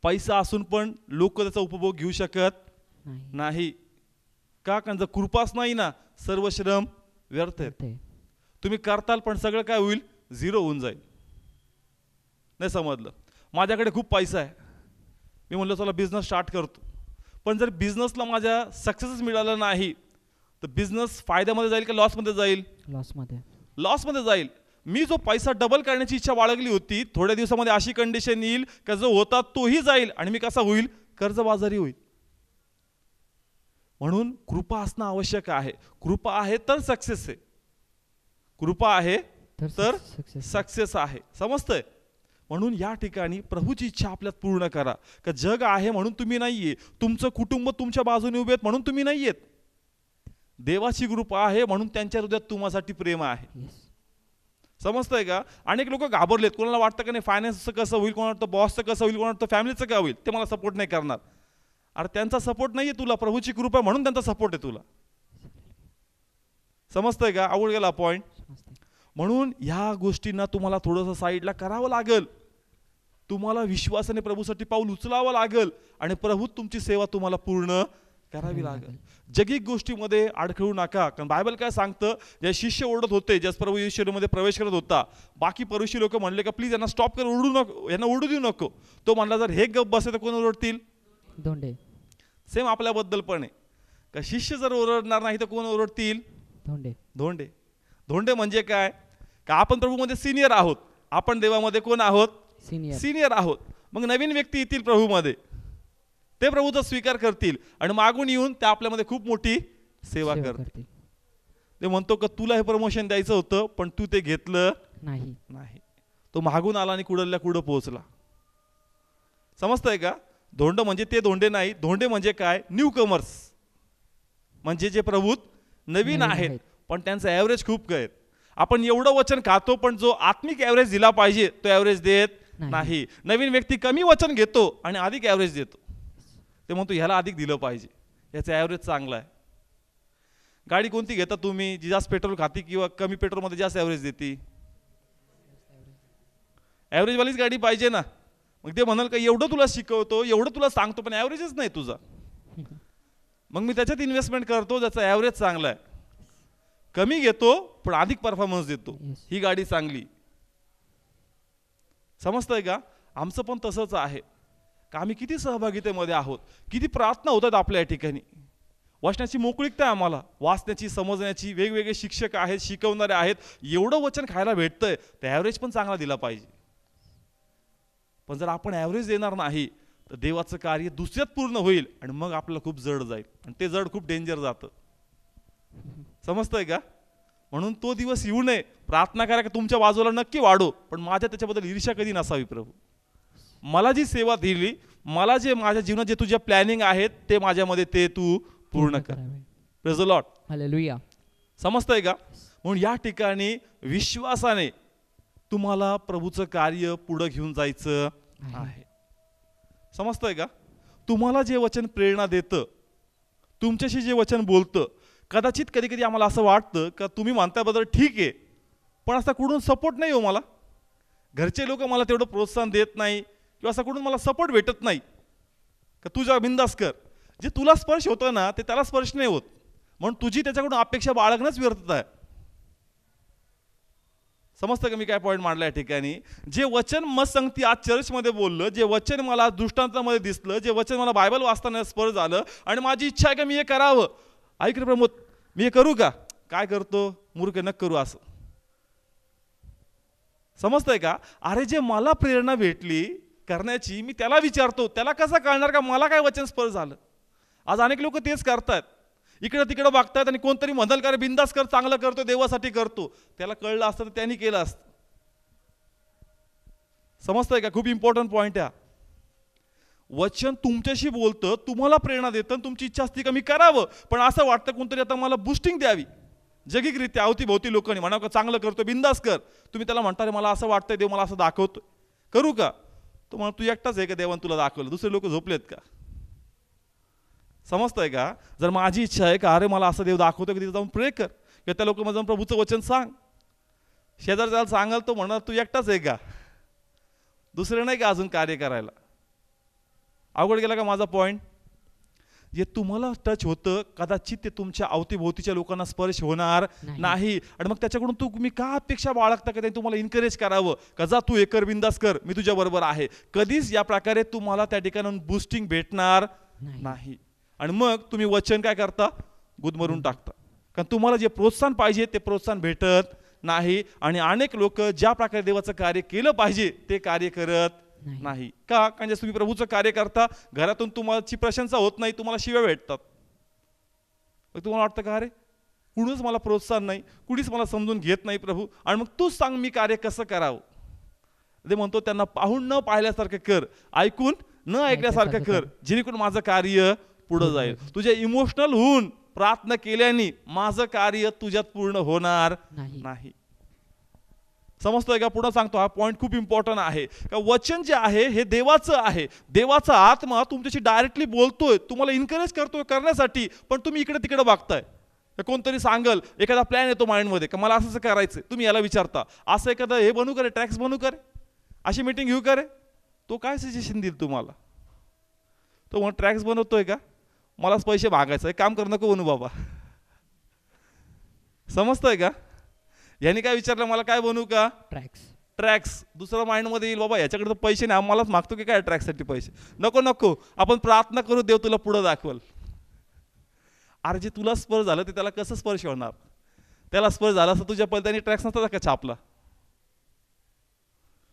Speaker 1: पैसा असून पण लोक त्याचा उपभोग घेऊ शकत नाही. का? कारण जर कृपाच नाही ना, सर्व श्रम व्यर्थ आहेत. तुम्ही करताल पण सगळं काय होईल? झिरो होऊन जाईल. नाही समजलं? माझ्याकडे खूप पैसा आहे, मी म्हणलं चला बिझनेस स्टार्ट करतो, पण जर बिझनेसला माझ्या सक्सेसच मिळालं नाही तर बिझनेस फायद्यामध्ये जाईल का लॉसमध्ये जाईल? लॉसमध्ये जाईल. मी जो पैसा डबल करण्याची इच्छा बाळगली होती, थोड्या दिवसामध्ये अशी कंडिशन येईल का जो होता तोही जाईल आणि मी कसा होईल? कर्जबाजारी होईल. म्हणून कृपा असणं आवश्यक आहे. कृपा आहे तर सक्सेस आहे, कृपा आहे तर सक्सेस आहे. समजतंय? म्हणून या ठिकाणी प्रभूची इच्छा आपल्यात पूर्ण करा. का जग आहे म्हणून तुम्ही नाहीये, तुमचं कुटुंब तुमच्या बाजूने उभे आहेत म्हणून तुम्ही नाहीयेत. देवाची कृपा आहे म्हणून त्यांच्या हृदयात तुम्हासाठी प्रेम आहे. समजतंय का? अनेक लोक घाबरलेत. कोणाला वाटतं का नाही फायनान्सचं कसं होईल, कोणाला वाटतं बॉसचं कसं होईल, कोणाला वाटतं फॅमिलीचं काय होईल, ते मला सपोर्ट नाही करणार. अरे त्यांचा सपोर्ट नाहीये तुला, प्रभूची कृपा म्हणून त्यांचा सपोर्ट आहे तुला. समजतंय का? आवड गेला पॉइंट. म्हणून ह्या गोष्टींना तुम्हाला थोडंसं साईडला करावं लागेल. तुम्हाला विश्वासाने प्रभूसाठी पाऊल उचलावं लागेल आणि प्रभू तुमची सेवा तुम्हाला पूर्ण करावी लागेल. जगिक गोष्टीमध्ये अडखळू नका. कारण बायबल काय सांगतं, जे शिष्य ओरडत होते ज्यास प्रभू येशूमध्ये प्रवेश करत होता, बाकी परुषी लोक म्हणले का प्लीज यांना स्टॉप कर, ओरडू नको, यांना ओरडू देऊ नको. तो म्हणला जर हे गप बसे तर कोण ओरडतील?
Speaker 2: धोंडे.
Speaker 1: सेम आपल्याबद्दल पण आहे का, शिष्य जर ओरडणार नाही तर कोण ओरडतील?
Speaker 2: धोंडे.
Speaker 1: धोंडे. धोंडे म्हणजे काय? का आपण प्रभूमध्ये सिनियर आहोत, आपण देवामध्ये कोण आहोत? सिनियर आहोत. मग नवीन व्यक्ती येतील प्रभूमध्ये, ते प्रभूचा स्वीकार करतील आणि मागून येऊन ते आपल्यामध्ये खूप मोठी सेवा करतील. ते म्हणतो का तुला हे प्रमोशन द्यायचं होतं पण तू ते घेतलं नाही. तो मागून आला आणि कुडल्या कुठं पोहोचला. समजतंय का? धोंड म्हणजे ते धोंडे नाही. धोंडे म्हणजे काय? न्यू कमर्स, म्हणजे जे प्रभूत नवीन आहेत पण त्यांचं ॲव्हरेज खूप काय. आपण एवढं वचन खातो पण जो आत्मिक ॲव्हरेज दिला पाहिजे तो ॲव्हरेज देत नाही. नवीन व्यक्ती कमी वचन घेतो आणि अधिक ॲव्हरेज देतो. ते म्हणतो ह्याला अधिक दिलं पाहिजे, याचा ॲव्हरेज चांगला आहे. गाडी कोणती घेता तुम्ही, जी जास्त पेट्रोल खाती किंवा कमी पेट्रोलमध्ये जास्त ॲव्हरेज देते? ॲव्हरेजवालीच गाडी पाहिजे ना. मग ते म्हणाल का एवढं तुला शिकवतो, एवढं तुला सांगतो, पण ॲव्हरेजच नाही तुझा. मग मी त्याच्यात इन्व्हेस्टमेंट करतो ज्याचा ॲव्हरेज चांगला आहे. कमी घेतो पण अधिक परफॉर्मन्स देतो, ही गाडी चांगली. समजतंय का? आमचं पण तसंच आहे का आम्ही किती सहभागितेमध्ये आहोत, किती प्रार्थना होतात आपल्या या ठिकाणी. वाचण्याची मोकळीकता आहे आम्हाला, वाचण्याची, समजण्याची. वेगवेगळे शिक्षक आहेत, शिकवणारे आहेत. एवढं वचन खायला भेटतंय, तर ॲव्हरेज पण चांगला दिला पाहिजे. पण जर आपण ॲव्हरेज देणार नाही तर देवाचं कार्य दुसऱ्यात पूर्ण होईल आणि मग आपल्याला खूप जड जाईल, आणि ते जड खूप डेंजर जातं. समजतंय का? म्हणून तो दिवस येऊ नये. प्रार्थना करा की तुमच्या बाजूला नक्की वाढो, पण माझ्या त्याच्याबद्दल ईर्ष्या कधी नसावी. प्रभू, मला जी सेवा दिली, मला जे माझ्या जीवनात जे तुझ्या प्लॅनिंग आहेत ते माझ्यामध्ये ते तू पूर्ण कर. Praise the Lord.
Speaker 2: हालेलुया.
Speaker 1: समजतंय का? म्हणून या ठिकाणी विश्वासाने तुम्हाला प्रभूचं कार्य पुढे घेऊन जायचं आहे. समजतंय का? तुम्हाला जे वचन प्रेरणा देतं, तुमच्याशी जे वचन बोलतं, कदाचित कधी कधी आम्हाला असं वाटतं का तुम्ही म्हणताबद्दल ठीक आहे, पण असा कुठून सपोर्ट नाही हो मला. घरचे लोक मला तेवढं प्रोत्साहन देत नाही, किंवा असा कुठून मला सपोर्ट भेटत नाही का तुझ्या बिंदास कर. जे तुला स्पर्श होतं ना ते त्याला स्पर्श नाही होत, म्हणून तुझी त्याच्याकडून अपेक्षा बाळगणंच व्यर्थता आहे. समजतं का मी काय पॉईंट मांडला या ठिकाणी? जे वचन मग सांगती आज चर्चमध्ये बोललं, जे वचन मला दृष्टांतामध्ये दिसलं, जे वचन मला बायबल वाचताना स्पर्श झालं, आणि माझी इच्छा आहे का मी हे करावं. ऐक रे प्रमोद, मी हे करू का? काय करतो मूर्ख, नक करू असं. समजतंय का? अरे जे मला प्रेरणा भेटली करण्याची, मी त्याला विचारतो, त्याला कसं कळणार का मला काय वचन स्पर्श झालं. आज अनेक लोक तेच करतात, इकडं तिकडं बघतात आणि कोणतरी म्हणाल का रे बिंदास कर, चांगलं करतो, देवासाठी करतो. त्याला कळलं असतं तर त्यांनी केलं असतं. समजतंय का? खूप इम्पॉर्टंट पॉईंट आहे. वचन तुमच्याशी बोलतं, तुम्हाला प्रेरणा देतं, तुमची इच्छा असते का मी करावं, पण असं वाटतं कोणतरी आता मला बुस्टिंग द्यावी जगिकरित्या. अवतीभोवती लोकांनी म्हणा का चांगलं करतो, बिंदास कर. तुम्ही त्याला म्हणता रे मला असं वाटतंय, देव मला असं दाखवतोय, करू का? तो म्हणा तू एकटाच आहे का देवान तुला दाखवलं, दुसरे लोक झोपलेत का? समजतंय का? जर माझी इच्छा आहे का अरे मला असं देव दाखवतो की तिथे जाऊन प्रे कर, किंवा त्या लोकांमध्ये जाऊन प्रभूचं वचन सांग. शेजारच्याला सांगाल तो म्हणणार तू एकटाच आहे का, दुसरे नाही का अजून कार्य करायला. अवघड गेला का माझा पॉईंट? जे तुम्हाला टच होतं कदाचित ते तुमच्या अवतीभोवतीच्या लोकांना स्पर्श होणार नाही, आणि मग त्याच्याकडून तुम्ही का अपेक्षा बाळगता का त्यांनी तुम्हाला इन्करेज करावं का जा तू एकर बिंदास कर, मी तुझ्या बरोबर आहे. कधीच या प्रकारे तुम्हाला त्या ठिकाणी बूस्टिंग भेटणार नाही. आणि मग तुम्ही वचन काय करता, गुदमरून टाकता, कारण तुम्हाला जे प्रोत्साहन पाहिजे ते प्रोत्साहन भेटत नाही. आणि अनेक लोक ज्या प्रकारे देवाचं कार्य केलं पाहिजे ते कार्य करत नाही. का? कारण तुम्ही प्रभूचं कार्य करता, घरातून तुम्हाची प्रशंसा होत नाही, तुम्हाला शिव्या भेटतात. मग तुम्हाला वाटतं का अरे कुणीच मला प्रोत्साहन नाही, कुणीच मला समजून घेत नाही प्रभू, आणि मग तूच सांग मी कार्य कसं करावं. ते म्हणतो त्यांना पाहून न पाहिल्यासारखं कर, ऐकून न ऐकल्यासारखं कर, जेणेकरून माझं कार्य पुढे जाईल. तुझ्या इमोशनल होऊन प्रार्थना केल्याने माझं कार्य तुझ्यात पूर्ण होणार नाही. समजतोय का? पुढे सांगतो, हा पॉईंट खूप इम्पॉर्टंट आहे का वचन जे आहे हे देवाचं आहे. देवाचा आत्मा तुमच्याशी डायरेक्टली बोलतोय, तुम्हाला इन्करेज करतोय करण्यासाठी, पण तुम्ही इकडे तिकडे बघताय. कोणतरी सांगल, एखादा प्लॅन येतो माइंडमध्ये का मला असं करायचं, तुम्ही याला विचारता असं एखादं हे बनू करे, ट्रॅक्स बनू करे, अशी मीटिंग घेऊ करे, तो काय सजेशन देईल तुम्हाला? तो मग ट्रॅक्स बनवतोय का, मलाच पैसे मागायचं, एक काम करू नको बनू बाबा. समजतंय का? यांनी काय विचारलं मला काय बनवू का, ट्रॅक्स. दुसरा माइंडमध्ये येईल बाबा याच्याकडे तर पैसे नाही, आम्हालाच मागतो की काय ट्रॅक्ससाठी पैसे. नको नको, आपण प्रार्थना करू, देव तुला पुढे दाखवल. अरे जे तुला स्पर्श झालं ते त्याला कसं स्पर्श होणार? त्याला स्पर्श झाला असं तुझ्या पहिले त्यांनी ट्रॅक्स नसता का छापला.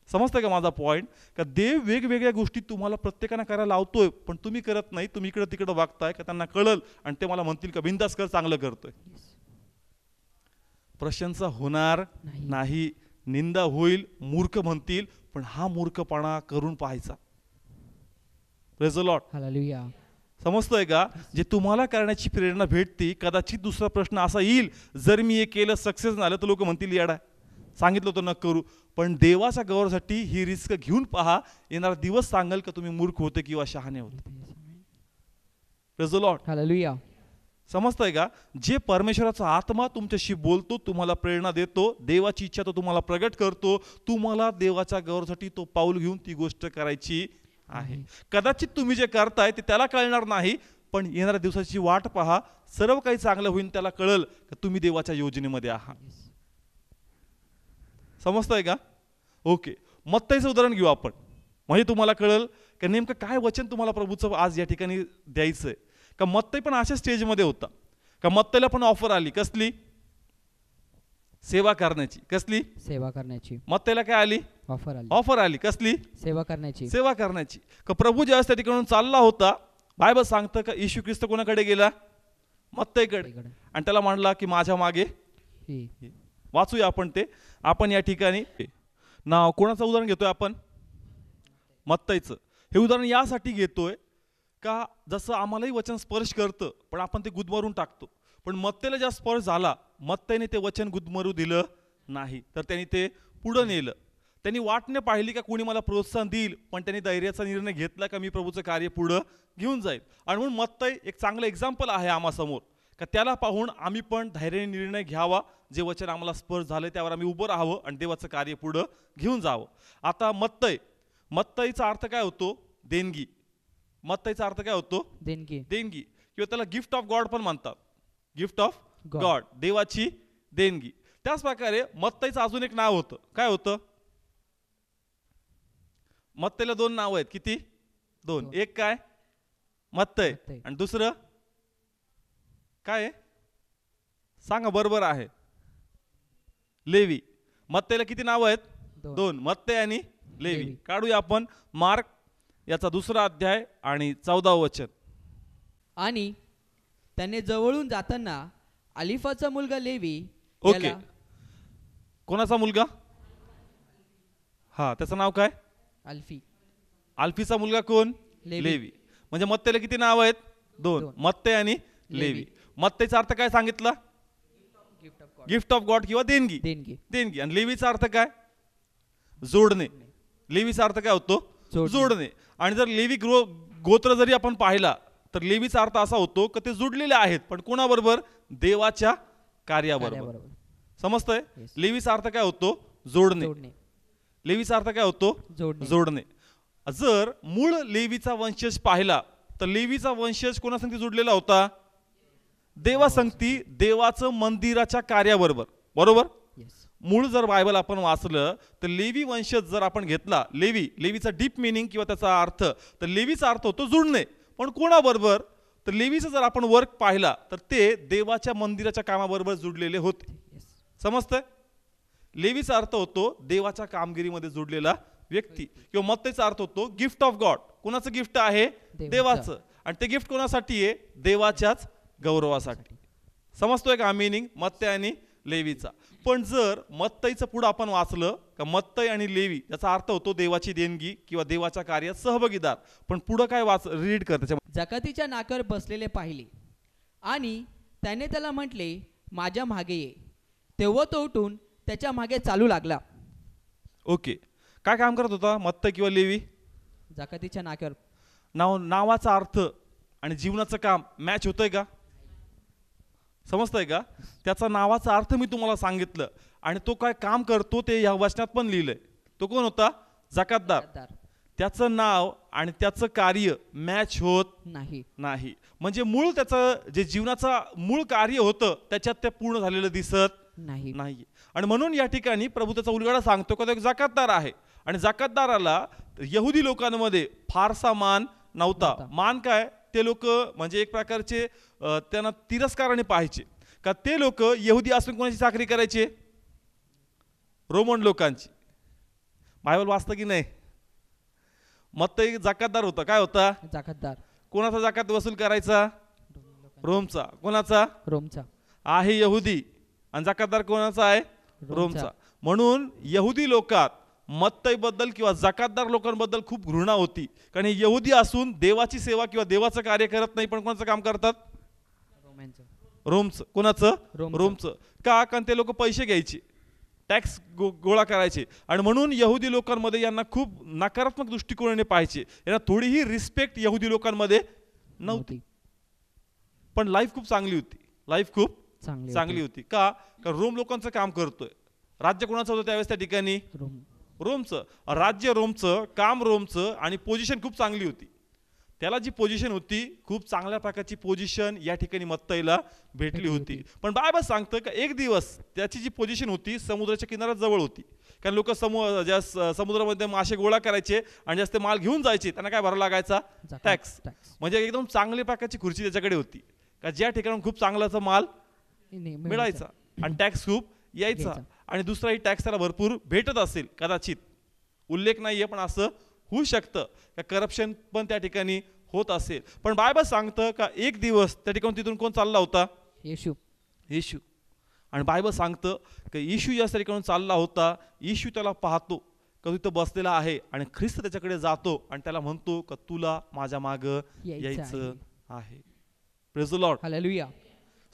Speaker 1: समजतं का माझा पॉईंट? का देव वेगवेगळ्या गोष्टी तुम्हाला प्रत्येकाने करायला लावतोय, पण तुम्ही करत नाही, तुम्ही इकडे तिकडे बघताय का त्यांना कळल आणि ते मला म्हणतील का बिंदास कर, चांगलं करतोय. प्रशंसा होणार नाही, निंदा होईल, मूर्ख म्हणतील, पण हा मूर्खपणा करून पाहायचा. Praise the Lord.
Speaker 2: हालेलुया.
Speaker 1: समजतोय का? जे तुम्हाला करण्याची प्रेरणा भेटते, कदाचित दुसरा प्रश्न असा येईल, जर मी हे केलं सक्सेस झालं तर लोक म्हणतील येडा, सांगितलं होतं न करू. पण देवाच्या गौरवासाठी ही रिस्क घेऊन पहा, येणारा दिवस सांगाल का तुम्ही मूर्ख होते किंवा शहाणे होते. Praise the Lord.
Speaker 2: हालेलुया.
Speaker 1: समजतंय का? जे परमेश्वराचा आत्मा तुमच्याशी बोलतो, तुम्हाला प्रेरणा देतो, देवाची इच्छा तो तुम्हाला प्रगट करतो, तुम्हाला देवाच्या गौरवासाठी तो पाऊल घेऊन ती गोष्ट करायची आहे. कदाचित तुम्ही जे करताय ते त्याला कळणार नाही, पण येणाऱ्या दिवसाची वाट पहा, सर्व काही चांगलं होईल, त्याला कळल की तुम्ही देवाच्या योजनेमध्ये आहात. समजतंय का? ओके, मत्तईचं उदाहरण घेऊ आपण, म्हणजे तुम्हाला कळल की नेमकं काय वचन तुम्हाला प्रभूचं आज या ठिकाणी द्यायचंय. का मत्तई पण अशा स्टेजमध्ये होता, का मत्तईला पण ऑफर आली, कसली? सेवा करण्याची. कसली?
Speaker 2: सेवा करण्याची.
Speaker 1: मत्तईला काय आली? ऑफर आली. कसली?
Speaker 2: सेवा करण्याची.
Speaker 1: सेवा करण्याची. का प्रभू ज्यावेळेस त्या ठिकाणून चालला होता, बायबल सांगतं का येशू ख्रिस्त कोणाकडे गेला? मत्तईकडे, आणि त्याला म्हणला की माझ्या मागे. वाचूया आपण ते. आपण या ठिकाणी नाव कोणाचं उदाहरण घेतोय आपण? मत्तईचं. हे उदाहरण यासाठी घेतोय का जसं आम्हालाही वचन स्पर्श करतं, पण आपण ते गुदमरून टाकतो. पण मत्तईला ज्या स्पर्श झाला, मत्तईने ते वचन गुदमरू दिलं नाही, तर त्यांनी ते पुढं नेलं. त्यांनी वाटणे पाहिली का कोणी मला प्रोत्साहन देईल, पण त्यांनी धैर्याचा निर्णय घेतला का मी प्रभूचं कार्य पुढं घेऊन जाईल. आणि म्हणून मत्तई एक चांगलं एक्झाम्पल आहे आम्हासमोर, का त्याला पाहून आम्ही पण धैर्याने निर्णय घ्यावा. जे वचन आम्हाला स्पर्श झालं त्यावर आम्ही उभं राहावं आणि देवाचं कार्य पुढं घेऊन जावं. आता मत्तईचा अर्थ काय होतो? देणगी. मत्तईचा अर्थ काय होतो?
Speaker 2: देणगी.
Speaker 1: देणगी, किंवा त्याला गिफ्ट ऑफ गॉड पण म्हणतात. गिफ्ट ऑफ गॉड, देवाची देणगी. त्याच प्रकारे मत्तईचं अजून एक नाव होतं. काय होतं? मत्तईला 2 नाव आहेत. किती? 2. एक काय? मत्तई, आणि दुसरं काय आहे? सांगा. बरोबर आहे, लेवी. मत्तईला किती नाव आहेत? 2. मत्तई आणि लेवी. काढूया आपण मार्क याचा 2रा अध्याय आणि 14व वचन.
Speaker 2: आणि त्याने जवळून जाताना अलिफाचा मुलगा लेवी.
Speaker 1: ओके, कोणाचा मुलगा? हा, त्याचं नाव काय?
Speaker 2: अल्फी.
Speaker 1: अल्फीचा मुलगा कोण? लेवी. म्हणजे मत्तईला किती नाव आहेत? 2. मत्तई आणि लेवी. मत्तईचा अर्थ काय सांगितला? गिफ्ट ऑफ गॉड किंवा देणगी. देणगी. आणि लेवीचा अर्थ काय? जोडणे. लेवीचा अर्थ काय होतो? जोडणे. आणि जर लेवी गोत्र जरी आपण पाहिला, तर लेवीचा अर्थ असा होतो की ते जोडलेले आहेत, पण कोणाबरोबर? देवाच्या कार्याबरोबर. समजतंय? लेवीचा अर्थ काय होतो? जोडणे. लेवीचा अर्थ काय होतो? जोडणे. जर मूळ लेवीचा वंशज पाहिला, तर लेवीचा वंशज कोणासंगती जोडलेला होता? देवासंगती, देवाचं मंदिराच्या कार्याबरोबर. बरोबर? मूळ जर बायबल आपण वाचलं, तर लेवी वंशज जर आपण घेतला, लेवीचा डीप मिनिंग किंवा त्याचा अर्थ, तर लेवीचा अर्थ होतो जुळणे. पण कोणाबरोबर? तर लेवीचं जर आपण वर्क पाहिला, तर ते देवाच्या मंदिराच्या कामाबरोबर जुडलेले होते. समजतंय? लेवीचा अर्थ होतो देवाच्या कामगिरीमध्ये जोडलेला व्यक्ती. किंवा मत्तईचा अर्थ होतो गिफ्ट ऑफ गॉड. कोणाचं गिफ्ट आहे? देवाचं. आणि ते गिफ्ट कोणासाठी आहे? देवाच्याच गौरवासाठी. समजतोय का मीनिंग मत्तई आणि लेवीचा? पण जर मत्तईचं पुढं आपण वाचलं का मत्तई आणि लेवी याचा अर्थ होतो देवाची देणगी किंवा देवाच्या कार्यात सहभागीदार. पण पुढं काय रीड कर त्याच्या.
Speaker 2: जकातीच्या नाक्यावर बसलेले पाहिले आणि त्याने त्याला म्हटले, माझ्या मागे ये. तेव्हा तो उठून त्याच्या मागे चालू लागला.
Speaker 1: ओके, काय काम करत होता मत्तई किंवा लेवी?
Speaker 2: जकातीच्या नाक्यावर.
Speaker 1: नावाचा अर्थ आणि जीवनाचं काम मॅच होतंय का? समजतंय का? त्याचा नावाचा अर्थ मी तुम्हाला सांगितलं, आणि तो काय काम करतो ते या वचनात पण लिहिलंय. तो कोण होता? जकातदार. त्याचं नाव आणि त्याचं कार्य मॅच होत नाही. म्हणजे मूळ त्याचं जे जीवनाचा मूळ कार्य होतं त्याच्यात ते पूर्ण झालेलं दिसत नाही. आणि म्हणून या ठिकाणी प्रभू त्याचा उलगडा सांगतो का तो एक जकातदार आहे. आणि जकातदाराला यहुदी लोकांमध्ये फारसा मान नव्हता. मान काय? ते लोक म्हणजे एक प्रकारचे त्यांना तिरस्काराने पाहायचे. का ते लोक यहुदी असून कोणाची चाकरी करायचे? रोमन लोकांची. बायबल वाचतं की नाही? मत्तई जकातदार होता. काय होता?
Speaker 2: जकातदार.
Speaker 1: कोणाचा जकात वसूल करायचा? रोमचा. कोणाचा?
Speaker 2: रोमचा.
Speaker 1: आहे यहुदी, आणि जकातदार कोणाचा आहे? रोमचा. म्हणून यहुदी लोकात मत्तई बद्दल किंवा जकातदार लोकांबद्दल खूप घृणा होती. कारण हे यहुदी असून देवाची सेवा किंवा देवाचं कार्य करत नाही, पण कोणाचं काम करतात? रोमचं. कोणाचं? रोमचं. का? कारण ते लोक पैसे घ्यायचे, टॅक्स गोळा करायचे, आणि म्हणून यहुदी लोकांमध्ये यांना खूप नकारात्मक दृष्टिकोनाने पाहायचे. यांना थोडीही रिस्पेक्ट यहुदी लोकांमध्ये नव्हती. पण लाईफ खूप चांगली होती. लाईफ खूप
Speaker 2: चांगली
Speaker 1: चांगली होती. का? रोम लोकांचं काम करतोय. राज्य कोणाचं होतं त्यावेळेस त्या ठिकाणी? रोमचं. राज्य रोमचं, काम रोमचं आणि पोझिशन खूप चांगली होती. त्याला जी पोझिशन होती, खूप चांगल्या प्रकारची पोझिशन या ठिकाणी मत्तईला भेटली होती. पण बायबल सांगतं का एक दिवस त्याची जी पोझिशन होती समुद्राच्या किनाऱ्यात जवळ होती. कारण लोक ज्या समुद्रामध्ये मासे गोळा करायचे आणि जास्त माल घेऊन जायचे त्यांना काय भरावा लागायचा? टॅक्स. म्हणजे एकदम चांगली प्रकारची खुर्ची त्याच्याकडे होती का ज्या ठिकाणी खूप चांगलाचा माल मिळायचा आणि टॅक्स खूप यायचा. आणि दुसराही टॅक्स त्याला भरपूर भेटत असेल कदाचित, उल्लेख नाहीये पण असं होऊ शकतं का करप्शन पण त्या ठिकाणी होत असेल. पण बायबल सांगतं का एक दिवस त्या ठिकाणी तिथून कोण चालला होता?
Speaker 2: येशू.
Speaker 1: येशू. आणि बायबल सांगतं की येशू या ठिकाणी चालला होता. येशू त्याला पाहतो का तिथं बसलेला आहे आणि ख्रिस्त त्याच्याकडे जातो आणि त्याला म्हणतो का तुला माझ्या माग यायचं आहे. Praise the Lord.
Speaker 2: हालेलुया.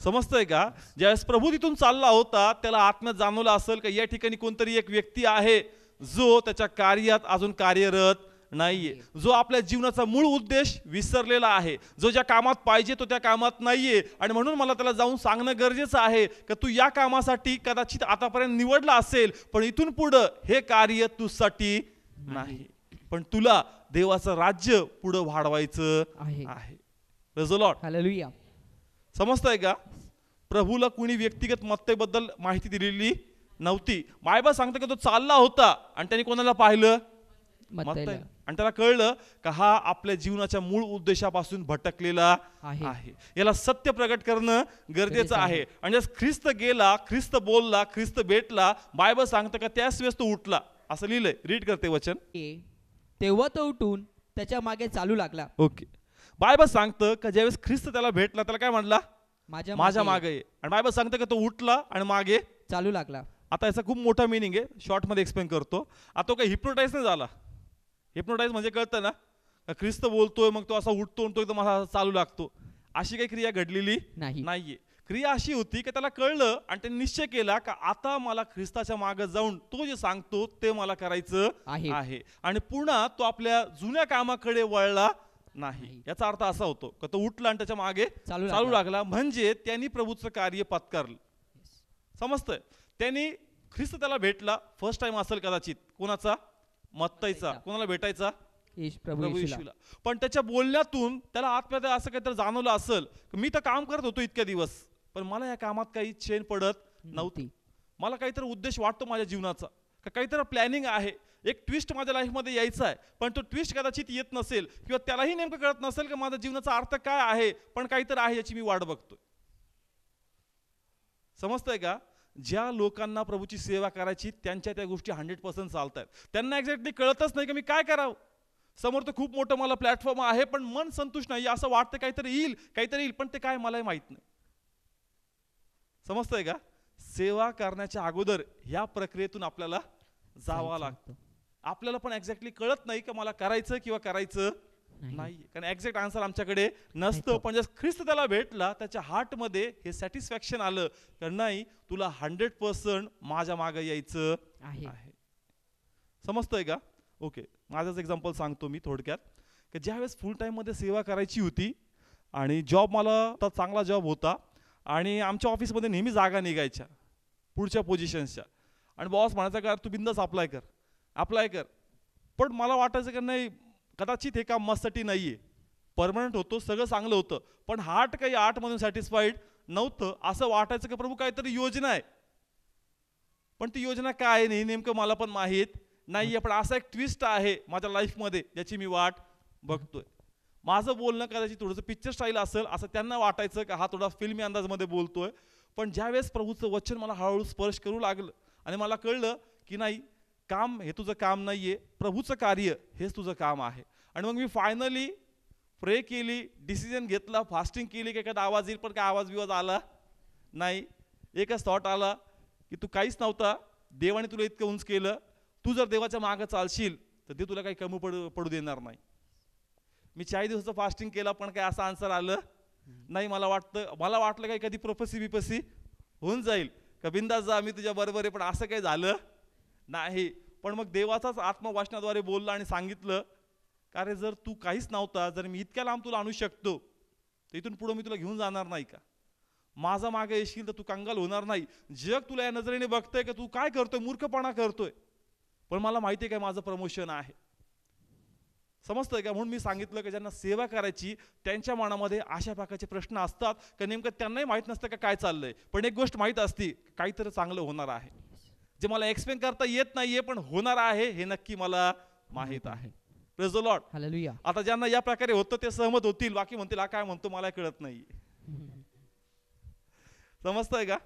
Speaker 1: समजतंय का? ज्यावेळेस प्रभू तिथून चालला होता त्याला आत्म्यात जाणवलं असेल का या ठिकाणी कोणतरी एक व्यक्ती आहे जो त्याच्या कार्यात अजून कार्यरत नाहीये, जो आपल्या जीवनाचा मूळ उद्देश विसरलेला आहे, जो ज्या कामात पाहिजे तो त्या कामात नाहीये. आणि म्हणून मला त्याला जाऊन सांगणं गरजेचं आहे का तू या कामासाठी कदाचित आतापर्यंत निवडला असेल पण इथून पुढं हे कार्य तुझ्यासाठी नाही, पण तुला देवाचं राज्य पुढं वाढवायचं आहे. Praise the Lord.
Speaker 2: हालेलुया.
Speaker 1: समजतंय का? प्रभूला कुणी व्यक्तिगत मत्तेबद्दल माहिती दिलेली नव्हती. बायबल सांगतं की तो चालला होता आणि त्यांनी कोणाला पाहिलं? मत्तईला. आणि त्याला कळलं का हा आपल्या जीवनाच्या मूळ उद्देशापासून भटकलेला आहे. याला सत्य प्रगट करणं गरजेचं आहे. आणि ख्रिस्त गेला, ख्रिस्त बोलला, ख्रिस्त भेटला, बायबल सांगतं का त्याच वेळेस तो उठला. असं लिहिलंय. रीड करते वचन.
Speaker 2: तेव्हा तो उठून त्याच्या मागे चालू लागला.
Speaker 1: ओके. बायबल सांगतं का ज्यावेळेस ख्रिस्त त्याला भेटला त्याला काय म्हणला?
Speaker 2: माझ्या
Speaker 1: मागे ये. आणि बायबल सांगतं का तो उठला आणि मागे
Speaker 2: चालू लागला.
Speaker 1: आता याचा खूप मोठा मिनिंग आहे, शॉर्ट मध्ये एक्सप्लेन करतो. आता तो काही हिप्नोटाईज नाही झाला. हिप्नोटाईज म्हणजे कळतं ना, ख्रिस्त बोलतोय मग तो असा उठतो तो एकदम असा चालू लागतो, अशी काही क्रिया घडलेली नाहीये. क्रिया अशी होती की त्याला कळलं आणि त्याने निश्चय केला का आता मला ख्रिस्ताच्या मागे जाऊन तो जे सांगतो ते मला करायचं आहे. आणि पुन्हा तो आपल्या जुन्या कामाकडे वळला नाही. याचा अर्थ असा होतो का तो उठला आणि त्याच्या मागे चालू लागला, म्हणजे त्यांनी प्रभूचं कार्य पत्करलं. समजतंय? त्यांनी ख्रिस्त त्याला भेटला फर्स्ट टाइम असेल कदाचित. कोणाचा? मत्तईचा. कोणाला भेटायचा? प्रभू येशूला. पण त्याच्या बोलण्यातून त्याला आत्म्यात असं काहीतरी जाणवलं असेल मी तर काम करत होतो इतक्या दिवस पण मला या कामात काही चैन पडत नव्हती. मला काहीतरी उद्देश वाटतो माझ्या जीवनाचा, काहीतरी प्लॅनिंग आहे, एक ट्विस्ट माझ्या लाईफमध्ये यायचा आहे, पण तो ट्विस्ट कदाचित येत नसेल किंवा त्यालाही नेमकं कळत नसेल की माझा जीवनाचा अर्थ काय आहे, पण काहीतरी आहे याची मी वाट बघतोय. समजतंय का? ज्या लोकांना प्रभूची सेवा करायची त्यांच्या त्या गोष्टी 100% चालतात. त्यांना एक्झॅक्टली कळतच नाही की मी काय करावं. समोर तर खूप मोठं मला प्लॅटफॉर्म आहे पण मन संतुष्ट नाही, असं वाटतं काहीतरी येईल पण ते काय मलाही माहित नाही. समजतंय का? सेवा करण्याच्या अगोदर ह्या प्रक्रियेतून आपल्याला जावं लागतं. आपल्याला पण एक्झॅक्टली कळत नाही की मला करायचं किंवा करायचं नाही, कारण एक्झॅक्ट आन्सर आमच्याकडे नसतं. पण जर ख्रिस्त त्याला भेटला त्याच्या हार्ट मध्ये हे सॅटिस्फॅक्शन आलं की नाही तुला 100% माझ्या मागे यायचं आहे. समजतंय का? ओके. माझंच एक्झाम्पल सांगतो मी थोडक्यात की ज्यावेळेस फुल टाइम मध्ये सेवा करायची होती आणि जॉब मला चांगला जॉब होता आणि आमच्या ऑफिसमध्ये नेहमी जागा निघायच्या पुढच्या पोझिशन्सच्या आणि बॉस म्हणायचा का तू बिंदास अप्लाय कर. पण मला वाटायचं की नाही कदाचित हे काम मस्साठी नाहीये, परमनंट होतो, सगळं चांगलं होतं, पण हार्ट काही आर्टमधून सॅटिस्फाईड नव्हतं. असं वाटायचं की प्रभू काहीतरी योजना आहे, पण ती योजना काय नाही नेमकं मला पण माहीत नाहीये. पण असा एक ट्विस्ट आहे माझ्या लाईफमध्ये ज्याची मी वाट बघतोय. माझं बोलणं कदाचित थोडंसं पिक्चर स्टाईल असेल असं त्यांना वाटायचं का हा थोडा फिल्मी अंदाजमध्ये बोलतोय. पण ज्यावेळेस प्रभूचं वचन मला हळूहळू स्पर्श करू लागलं आणि मला कळलं की नाही काम हे तुझं काम नाहीये, प्रभूचं कार्य हेच तुझं काम आहे. आणि मग मी फायनली प्रे केली, डिसिजन घेतला, फास्टिंग केली की एखादा आवाज येईल, पण काय आवाज बिवाज आला नाही. एकच थॉट आला की तू काहीच नव्हता, देवाने तुला इतकं उंच केलं, तू जर देवाच्या मागं चालशील तर ते तुला काही कमी पडू देणार नाही. मी 40 दिवसाचं फास्टिंग केला पण काय असं आन्सर आलं नाही. मला वाटलं काही कधी प्रोफेसी बिपसी होऊन जाईल का बिंदास जा मी तुझ्या बरोबर आहे, पण असं काही झालं नाही. पण मग देवाचाच आत्मवाचनाद्वारे बोलला आणि सांगितलं का रे जर तू काहीच नव्हता, जर मी इतक्या लांब तुला आणू शकतो तर इथून पुढे मी तुला घेऊन जाणार नाही का? माझा मागे येशील तर तू कंगाल होणार नाही. जग तुला या नजरेने बघतंय की तू काय करतोय, मूर्खपणा करतोय, पण मला माहिती आहे काय माझं प्रमोशन आहे. समजतंय का? म्हणून मी सांगितलं की ज्यांना सेवा करायची त्यांच्या मनामध्ये अशा प्रकारचे प्रश्न असतात की नेमकं त्यांनाही माहीत नसतं का काय चाललंय, पण एक गोष्ट माहीत असती, काहीतरी चांगलं होणार आहे. जे मला एक्सप्लेन करता येत नाहीये पण होणार आहे हे नक्की मला माहीत आहे. Praise the Lord.
Speaker 2: हालेलुया.
Speaker 1: आता ज्यांना या प्रकारे होतं ते सहमत होतील, बाकी म्हणतील हा काय म्हणतो मला कळत नाही. समजतंय का?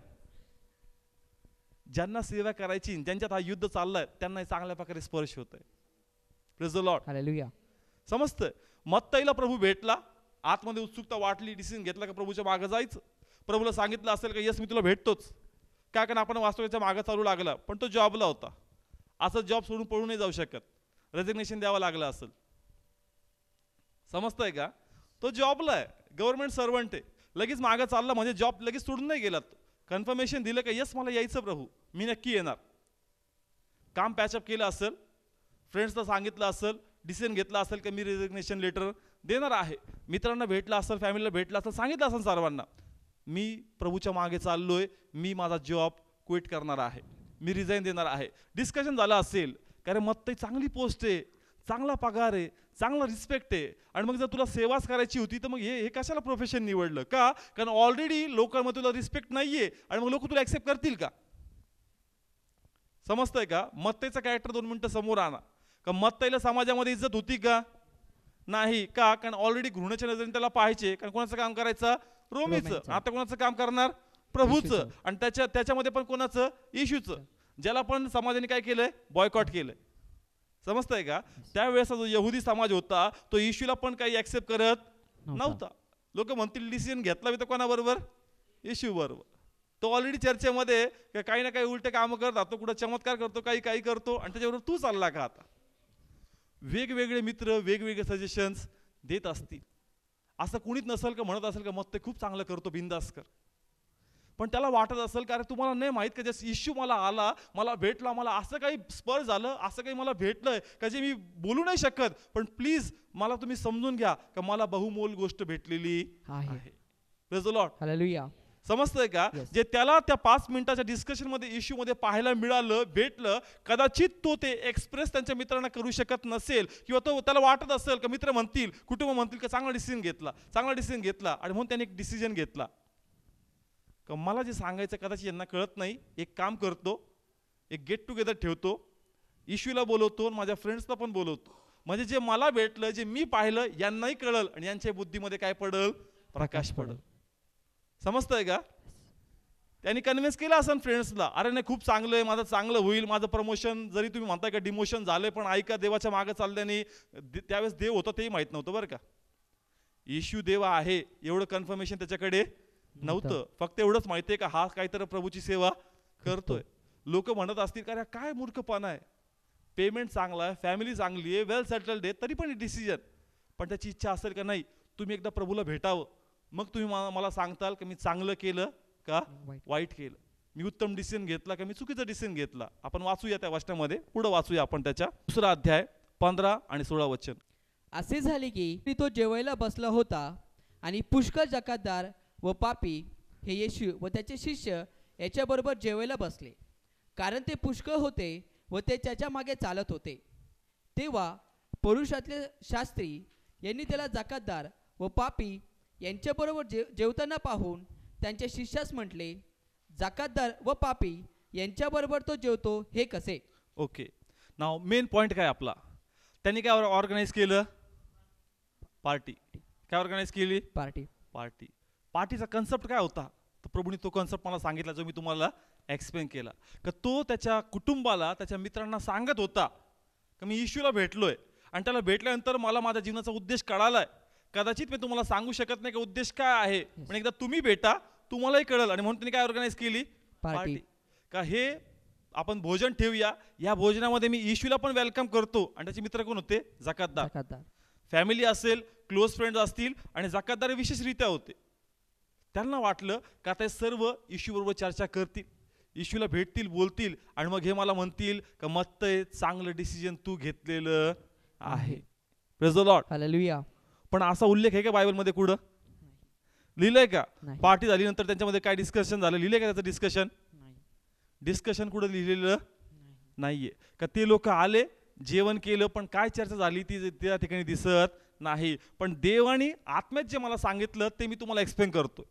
Speaker 1: ज्यांना सेवा करायची, ज्यांच्यात हा युद्ध चाललाय त्यांना चांगल्या प्रकारे स्पर्श होतोय. Praise the Lord.
Speaker 2: हालेलुया.
Speaker 1: समजतंय? मत्ताईला प्रभू भेटला, आतमध्ये उत्सुकता वाटली, डिसिजन घेतला का प्रभूच्या मागे जायचं. प्रभूला सांगितलं असेल का यस मी तुला भेटतोच, काय कारण आपण वास्तवाच्या मागे चालू लागला, पण तो जॉबला होता. असं जॉब सोडून पळून नाही जाऊ शकत, रेजिग्नेशन द्यावं लागलं असेल. समजतंय का? तो जॉबला आहे, गव्हर्नमेंट सर्वंट आहे, लगेच मागे चालला म्हणजे जॉब लगेच सोडून नाही गेला. कन्फर्मेशन दिलं का यस मला यायचं प्रभू, मी नक्की येणार. काम पॅचअप केलं असेल, फ्रेंड्सला सांगितलं असेल, डिसिजन घेतला असेल की मी रेजिग्नेशन लेटर देणार आहे, मित्रांना भेटला असेल, फॅमिलीला भेटला असेल, सांगितलं असेल सर्वांना मी प्रभूच्या मागे चाललोय, मी माझा जॉब क्विट करणार आहे, मी रिझाईन देणार आहे. डिस्कशन झालं असेल, कारण मत्ताई चांगली पोस्ट आहे, चांगला पगार आहे, चांगला रिस्पेक्ट आहे, आणि मग जर तुला सेवाच करायची होती तर मग हे कशाला प्रोफेशन निवडलं का? कारण ऑलरेडी लोकांमध्ये तुला रिस्पेक्ट नाहीये आणि मग लोक तुला ऍक्सेप्ट करतील का? समजतंय का? मत्ताईचा कॅरेक्टर 2 मिनिटं समोर आणा. का मत्ताईला समाजामध्ये इज्जत होती का? नाही का? कारण ऑलरेडी घृणाच्या नजरेने त्याला पाहायचे. कारण कोणाचं काम करायचं? रोमीचं. आता कोणाचं काम करणार? प्रभूचं. आणि त्याच्यामध्ये पण कोणाचं? येशूचं, ज्याला पण समाजाने काय केलंय? बॉयकॉट केलंय. समजतंय का? त्यावेळेस जो यहुदी समाज होता तो येशूला पण काही ऍक्सेप्ट करत नव्हता. लोक म्हणतील डिसिजन घेतला तर कोणाबरोबर? येशू बरोबर. तो ऑलरेडी चर्चेमध्ये काही ना काही उलटे कामं करत राहतो, कुठं चमत्कार करतो, काही करतो, आणि त्याच्याबरोबर तू चालला का? आता वेगवेगळे मित्र वेगवेगळे सजेशन्स देत असतील. असं कुणीच नसेल का म्हणत असेल का मग ते खूप चांगलं करतो, बिंदास कर. पण त्याला वाटत असेल का अरे तुम्हाला नाही माहीत का जसं इश्यू मला आला, मला भेटला, मला असं काही स्पर्श झालं, असं काही मला भेटलंय का जे मी बोलू नाही शकत, पण प्लीज मला तुम्ही समजून घ्या का मला बहुमोल गोष्ट भेटलेली आहे. Praise the Lord.
Speaker 2: हालेलुया.
Speaker 1: समजतंय का? जे त्याला त्या 5 मिनिटाच्या डिस्कशन मध्ये इश्यू मध्ये पाहायला मिळालं, भेटलं, कदाचित तो ते एक्सप्रेस त्यांच्या मित्रांना करू शकत नसेल, किंवा तो त्याला वाटत असेल का मित्र म्हणतील, कुटुंब म्हणतील का चांगला डिसिजन घेतला, आणि म्हणून त्याने एक डिसिजन घेतला का मला जे सांगायचं कदाचित यांना कळत नाही, एक काम करतो, एक गेट टुगेदर ठेवतो, इश्यूला बोलवतो, माझ्या फ्रेंड्सला पण बोलवतो, म्हणजे जे मला भेटलं, जे मी पाहिलं यांनाही कळल आणि यांच्या बुद्धीमध्ये काय पडल? प्रकाश पडल. समजतंय का? त्यांनी कन्व्हिन्स केलं असं फ्रेंड्सला, अरे नाही खूप चांगलं आहे, माझं चांगलं होईल, माझं प्रमोशन, जरी तुम्ही म्हणताय का डिमोशन झालंय, पण ऐका देवाच्या मागे चालल्याने त्यावेळेस देव होता तेही माहित नव्हतं बरं का. येशू देव आहे एवढं कन्फर्मेशन त्याच्याकडे नव्हतं. फक्त एवढंच माहितीये का हा काहीतरी प्रभूची सेवा करतोय. लोक म्हणत असतील का काय मूर्खपणा आहे, पेमेंट चांगला आहे, फॅमिली चांगली आहे, वेल सेटल्ड आहे, तरी पण डिसिजन. पण त्याची इच्छा असेल का नाही तुम्ही एकदा प्रभूला भेटावं, मग तुम्ही मला सांगताल की मी चांगलं केलं का वाईट केलं, मी उत्तम डिसिजन घेतला का मी चुकीचा डिसिजन घेतला. आपण वाचूया त्या वाचनामध्ये, पुढे वाचूया आपण त्याच्या 2रा अध्याय 15 आणि 16 वचन.
Speaker 2: असे झाले की तो जेवायला बसला होता आणि पुष्कळ जकातदार व पापी हे येशू व त्याचे शिष्य याच्याबरोबर जेवायला बसले, कारण ते पुष्कळ होते व ते त्याच्या मागे चालत होते. तेव्हा पुरुषातले शास्त्री यांनी त्याला जकातदार व पापी यांच्याबरोबर जेवताना पाहून त्यांच्या शिष्यास म्हटले, जकातदार व पापी यांच्याबरोबर तो जेवतो हे कसे?
Speaker 1: ओके, नाव मेन पॉइंट काय आपला, त्यांनी काय ऑर्गनाईज केलं? पार्टी. काय ऑर्गनाईज केली? पार्टी. पार्टीचा कन्सेप्ट काय होता? तर प्रभूने तो कन्सेप्ट मला सांगितला, जो मी तुम्हाला एक्सप्लेन केला. का तो त्याच्या कुटुंबाला, त्याच्या मित्रांना सांगत होता का मी येशूला भेटलोय, आणि त्याला भेटल्यानंतर मला माझ्या जीवनाचा उद्देश कळालाय. कदाचित मी तुम्हाला सांगू शकत नाही का उद्देश काय आहे, पण एकदा तुम्ही भेटा, तुम्हालाही कळल. आणि म्हणून त्यांनी काय ऑर्गनाईज केली? पार्टी. का हे आपण भोजन ठेवूया, या भोजनामध्ये मी येशूला पण वेलकम करतो, आणि त्याचे मित्र कोण होते? जकातदार. फॅमिली असेल, क्लोज फ्रेंड्स असतील, आणि जकातदार विशेषरित्या होते. त्यांना वाटलं का ते सर्व येशूबरोबर चर्चा करतील, येशूला भेटतील, बोलतील, आणि मग हे मला म्हणतील का मत्तय चांगलं डिसिजन तू घेतलेलं आहे. Praise the Lord.
Speaker 2: हालेलुया.
Speaker 1: पण असा उल्लेख आहे का बायबलमध्ये कुठं? लिहिलंय का?
Speaker 2: नाही.
Speaker 1: पार्टी झाल्यानंतर त्यांच्यामध्ये काय डिस्कशन झालं, लिहिलंय का त्याचं डिस्कशन?
Speaker 2: नाही.
Speaker 1: डिस्कशन कुठं लिहिलेलं नाहीये का? ते लोक आले, जेवण केलं, पण काय चर्चा झाली ती त्या ठिकाणी दिसत नाही. पण देवाने आत्म्यात जे मला सांगितलं ते मी तुम्हाला एक्सप्लेन करतो.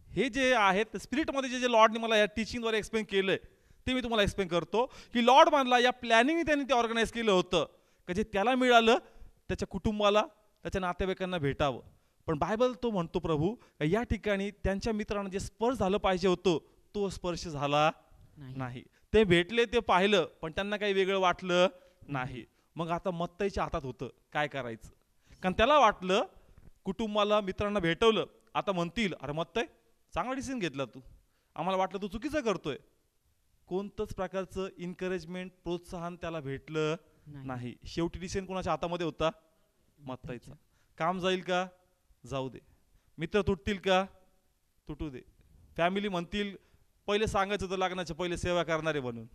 Speaker 1: हे जे आहेत स्पिरिटमध्ये जे जे लॉर्डने मला या टीचिंगद्वारे एक्सप्लेन केलंय ते मी तुम्हाला एक्सप्लेन करतो. की लॉर्ड म्हणला या प्लॅनिंगने त्यांनी ते ऑर्गनाईज केलं होतं का जे त्याला मिळालं त्याच्या कुटुंबाला त्याच्या नातेवाईकांना भेटावं. पण बायबल तो म्हणतो प्रभू या ठिकाणी त्यांच्या मित्रांना जे स्पर्श झालं पाहिजे होतं तो स्पर्श झाला नाही. ते भेटले, ते पाहिलं, पण त्यांना काही वेगळं वाटलं नाही. मग आता मत्तईच्या हातात होतं काय करायचं. कारण त्याला वाटलं कुटुंबाला मित्रांना भेटवलं, आता म्हणतील अरे मत्तई चांगला डिसिजन घेतला तू, आम्हाला वाटलं तू चुकीचं करतोय. कोणतंच प्रकारचं इन्करेजमेंट प्रोत्साहन त्याला भेटलं नाही. शेवटी डिसिजन कोणाच्या हातामध्ये होता? मत्तईचा. काम जाईल का? जाऊ दे. मित्र तुटतील का? तुटू दे. फॅमिली म्हणतील पहिले सांगायचं होतं लग्नाच्या पहिले सेवा करणारे म्हणून.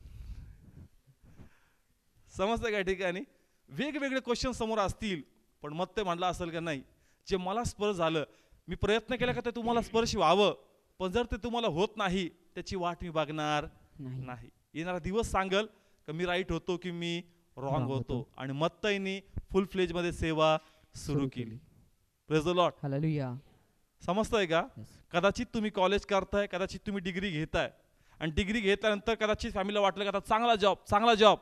Speaker 1: समजतं काय ठिकाणी वेगवेगळे क्वेश्चन समोर असतील, पण मत्तई म्हणला असेल का नाही जे मला स्पर्श झालं मी प्रयत्न केला का ते तुम्हाला स्पर्श व्हावं, पण जर ते तुम्हाला होत नाही त्याची वाट मी बघणार नाही. येणारा दिवस सांगल का मी राईट होतो की मी रॉंग होतो. आणि मत्तईनी फुल फ्लेज मध्ये सेवा सुरू केली. Praise the Lord.
Speaker 2: हालेलुया.
Speaker 1: समजतंय का? कदाचित तुम्ही कॉलेज करताय, कदाचित तुम्ही डिग्री घेताय, आणि डिग्री घेतल्यानंतर कदाचित फॅमिलीला वाटलं का आता चांगला जॉब,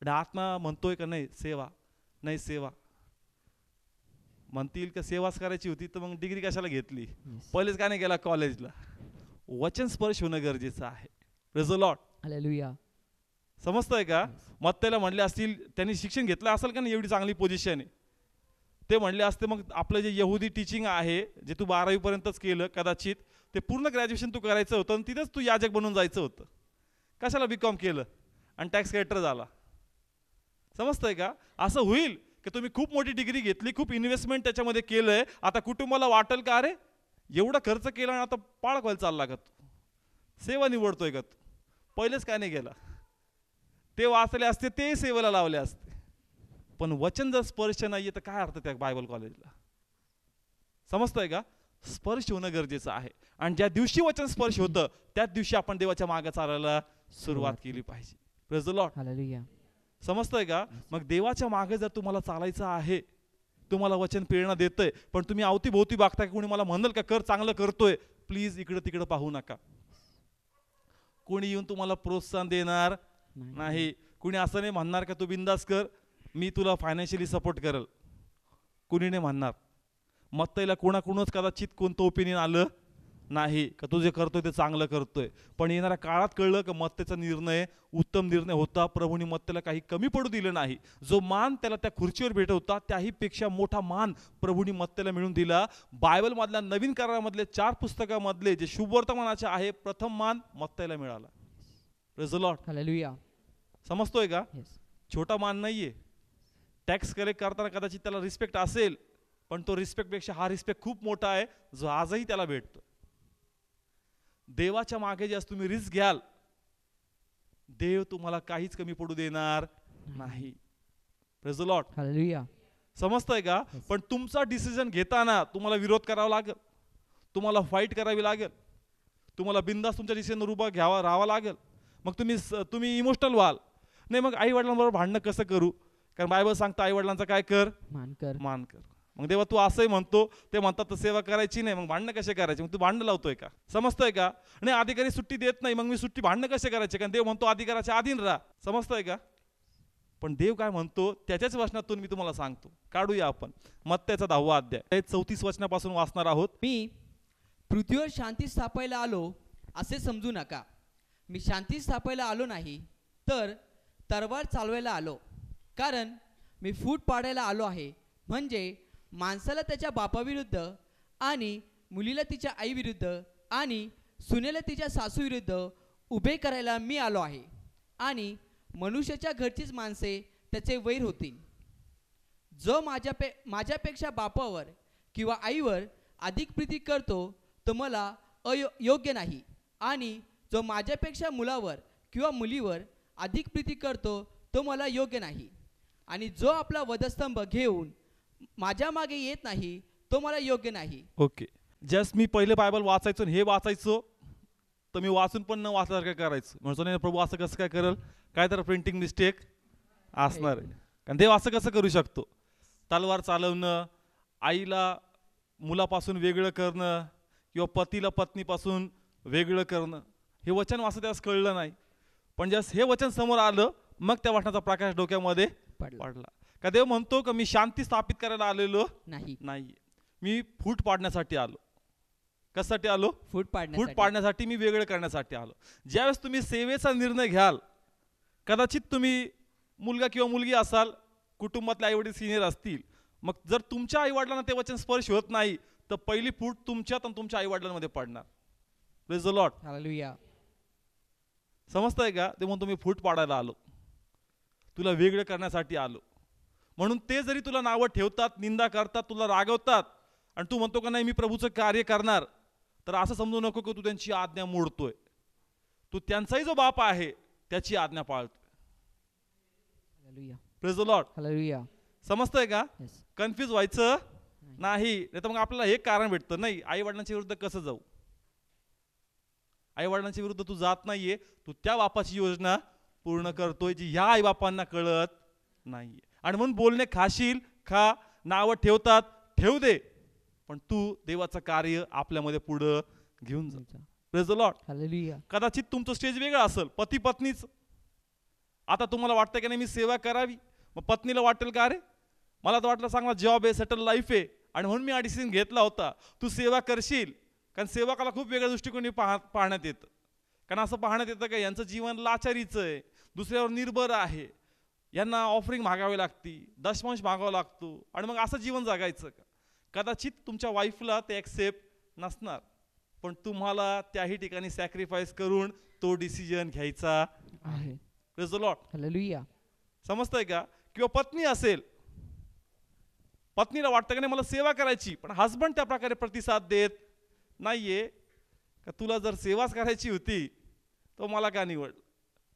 Speaker 1: आणि आत्मा म्हणतोय का नाही सेवा, नाही सेवा. म्हणतील का सेवाच करायची होती तर मग डिग्री कशाला घेतली, पहिलेच का नाही गेला कॉलेजला. वचन स्पर्श होणं गरजेचं आहे. Praise the Lord.
Speaker 2: हालेलुया.
Speaker 1: समजतंय का? मत्तईला म्हणले असतील, त्यांनी शिक्षण घेतलं असेल का नाही एवढी चांगली पोझिशन आहे, ते म्हणले असते मग आपलं जे यहुदी टीचिंग आहे जे तू 12वी पर्यंतच केलं, कदाचित ते पूर्ण ग्रॅज्युएशन तू करायचं होतं आणि तिथंच तू याजक बनून जायचं होतं. कशाला बीकॉम केलं आणि टॅक्स कलेक्टर झाला. समजतंय का? असं होईल की तुम्ही खूप मोठी डिग्री घेतली, खूप इन्व्हेस्टमेंट त्याच्यामध्ये केलंय, आता कुटुंबाला वाटेल का अरे एवढा खर्च केला आणि आता पाळक व्हायला चालला का तू, सेवा निवडतोय का तू, पहिलेच काय नाही गेला. ते वाचले असते ते सेवेला लावले असते. पण वचन जर स्पर्श नाहीये तर काय अर्थ त्या बायबल कॉलेजला. समजतंय का? स्पर्श होणं गरजेचं आहे. आणि ज्या दिवशी वचन स्पर्श होतं त्याच दिवशी आपण देवाच्या मागे चालायला सुरुवात केली पाहिजे. Praise the Lord.
Speaker 2: हालेलुया.
Speaker 1: समजतंय का? मग देवाच्या मागे जर तुम्हाला चालायचं आहे, तुम्हाला वचन प्रेरणा देतंय, पण तुम्ही अवतीभोवती बघताय कोणी मला म्हणल का कर चांगलं करतोय, प्लीज इकडं तिकडं पाहू नका. कोणी येऊन तुम्हाला प्रोत्साहन देणार नाही. कुणी असं नाही म्हणणार का तू बिंदास कर, मी तुला फायनान्शियली सपोर्ट करेल, कुणी नाही म्हणणार. मत्तईला कोणाकडूनच कदाचित कोणतं ओपिनियन आलं नाही का तू जे करतोय ते चांगलं करतोय. पण येणाऱ्या काळात कळलं का मत्तईचा निर्णय उत्तम निर्णय होता. प्रभूने मत्तईला काही कमी पडू दिलं नाही. जो मान त्याला त्या खुर्चीवर भेटत होता त्याही पेक्षा मोठा मान प्रभूने मत्तईला मिळून दिला. बायबल मधल्या नवीन करारामधले 4 पुस्तकामधले जे शुभवर्तमानाचे आहे प्रथम मान मत्तईला मिळाला. Praise the Lord.
Speaker 2: हालेलुया.
Speaker 1: समजतोय का?
Speaker 2: येस.
Speaker 1: छोटा मान नाहीये. टॅक्स कलेक्ट करताना कदाचित त्याला रिस्पेक्ट असेल, पण तो रिस्पेक्टपेक्षा हा रिस्पेक्ट खूप मोठा आहे जो आजही त्याला भेटतो. देवाच्या मागे जे तुम्ही रिस्क घ्याल, देव तुम्हाला काहीच कमी पडू देणार नाही. Praise the Lord.
Speaker 2: हालेलुया.
Speaker 1: समजतंय का? पण तुमचा डिसिजन घेताना तुम्हाला विरोध करावा लागेल, तुम्हाला फाईट करावी लागेल, तुम्हाला बिंदास तुमच्या डिसिजनवर उभा राहावं लागेल. मग तुम्ही इमोशनल व्हाल. नाही मग आई वडिलांबरोबर भांडणं कसं करू, कारण बायबल सांगतं आई वडिलांचा काय कर, मान कर. मग देवा तू असंही म्हणतो, ते म्हणतात तर सेवा करायची नाही, मग भांडणं कसे करायचे, मग तू भांडणं लावतोय का. समजतंय का? नाही अधिकारी सुट्टी देत नाही, मग मी सुट्टी भांडणं कसे करायचे, कारण देव म्हणतो अधिकाराच्या अधीन राहा. समजतंय का? पण देव काय म्हणतो त्याच्याच वचनातून मी तुम्हाला सांगतो. काढूया आपण मत्तईचा 10वा अध्याय 34 वचनापासून वाचणार आहोत.
Speaker 2: मी पृथ्वीवर शांती स्थापायला आलो असे समजू नका. मी शांती स्थापायला आलो नाही तर तलवार चालवायला आलो. कारण मी फूट पाडायला आलो आहे, म्हणजे माणसाला त्याच्या बापाविरुद्ध आणि मुलीला तिच्या आईविरुद्ध आणि सुनेला तिच्या सासूविरुद्ध उभे करायला मी आलो आहे. आणि मनुष्याच्या घरचीच माणसे त्याचे वैर होतील. जो माझ्यापेक्षा बापावर किंवा आईवर अधिक प्रीती करतो तो मला योग्य नाही, आणि जो माझ्यापेक्षा मुलावर किंवा मुलीवर अधिक प्रीती करतो तो मला योग्य नाही, आणि जो आपला वधस्तंभ घेऊन माझ्या मागे येत नाही तो मला योग्य नाही.
Speaker 1: ओके. जस्ट मी पहिले बायबल वाचायचो आणि हे वाचायचो तर मी वाचून पण न वाचल्यासारखं करायचं. म्हणतो नाही प्रभू असं कसं काय करेल, काय तर प्रिंटिंग मिस्टेक असणार आहे. कारण देव असं कसं करू शकतो. तलवार चालवणं, आईला मुलापासून वेगळं करणं किंवा पतीला पत्नीपासून वेगळं करणं, हे वचन वाचत त्यास कळलं नाही. पण जस्ट हे वचन समोर आलं मग त्या वचनाचा प्रकाश डोक्यामध्ये पडला. का देव म्हणतो का मी शांती स्थापित करायला आलेलो नाही, मी फूट पाडण्यासाठी आलो. कशासाठी आलो? फूट पाडण्यासाठी, मी वेगळं करण्यासाठी आलो. ज्यावेळेस तुम्ही सेवेचा निर्णय घ्याल, कदाचित तुम्ही मुलगा किंवा मुलगी असाल, कुटुंबातले आईवडील सिनियर असतील, मग जर तुमच्या आईवडिलांना ते वचन स्पर्श होत नाही तर पहिली फूट तुमच्यात आणि तुमच्या आईवडिलांमध्ये पडणार. Praise the Lord.
Speaker 2: हालेलुया.
Speaker 1: समजतंय का? ते म्हणतो मी फूट पाडायला आलो, तुला वेगळं करण्यासाठी आलो. म्हणून ते जरी तुला नावं ठेवतात, निंदा करतात, तुला रागवतात आणि तू म्हणतो का नाही मी प्रभूचं कार्य करणार, तर असं समजू नको की तू त्यांची आज्ञा मोडतोय. तू त्यांचाही जो बाप आहे त्याची आज्ञा पाळतोय. Praise the Lord.
Speaker 2: हालेलुया.
Speaker 1: समजतंय का? कन्फ्यूज व्हायचं नाही. तर मग आपल्याला हे कारण भेटतं, नाही आई वडिलांच्या विरुद्ध कसं जाऊ. आई वडिलांच्या विरुद्ध तू जात नाहीये, तू त्या बापाची योजना पूर्ण करतोय जी ह्या आई बापांना कळत नाहीये. आणि म्हणून बोलणे खाशील खा, नावं ठेवतात ठेवू दे, पण तू देवाचं कार्य आपल्यामध्ये पुढं घेऊन जा. Praise the Lord.
Speaker 2: हालेलुया.
Speaker 1: कदाचित तुमचं स्टेज वेगळं असेल, पती पत्नीच. आता तुम्हाला वाटतं की नाही मी सेवा करावी, मग पत्नीला वाटेल का अरे मला तर वाटलं चांगला जॉब आहे, सेटल लाईफ आहे आणि म्हणून मी हा डिसिजन घेतला होता. तू सेवा करशील, कारण सेवकाला खूप वेगळ्या दृष्टिकोनी पाहण्यात येतं. कारण असं पाहण्यात येतं का यांचं जीवन लाचारीचं आहे, दुसऱ्यावर निर्भर आहे, यांना ऑफरिंग मागावी लागती, दशमांश मागावा लागतो आणि मग असं जीवन जगायचं का. कदाचित तुमच्या वाईफला ते ॲक्सेप्ट नसणार, पण तुम्हाला त्याही ठिकाणी सॅक्रिफाईस करून तो डिसिजन घ्यायचा आहे. Praise the Lord.
Speaker 2: हालेलुया.
Speaker 1: समजतंय का? किंवा पत्नी असेल, पत्नीला वाटतं का नाही मला सेवा करायची, पण हसबंड त्या प्रकारे प्रतिसाद देत नाहीये का तुला जर सेवाच करायची होती तो मला का निवड.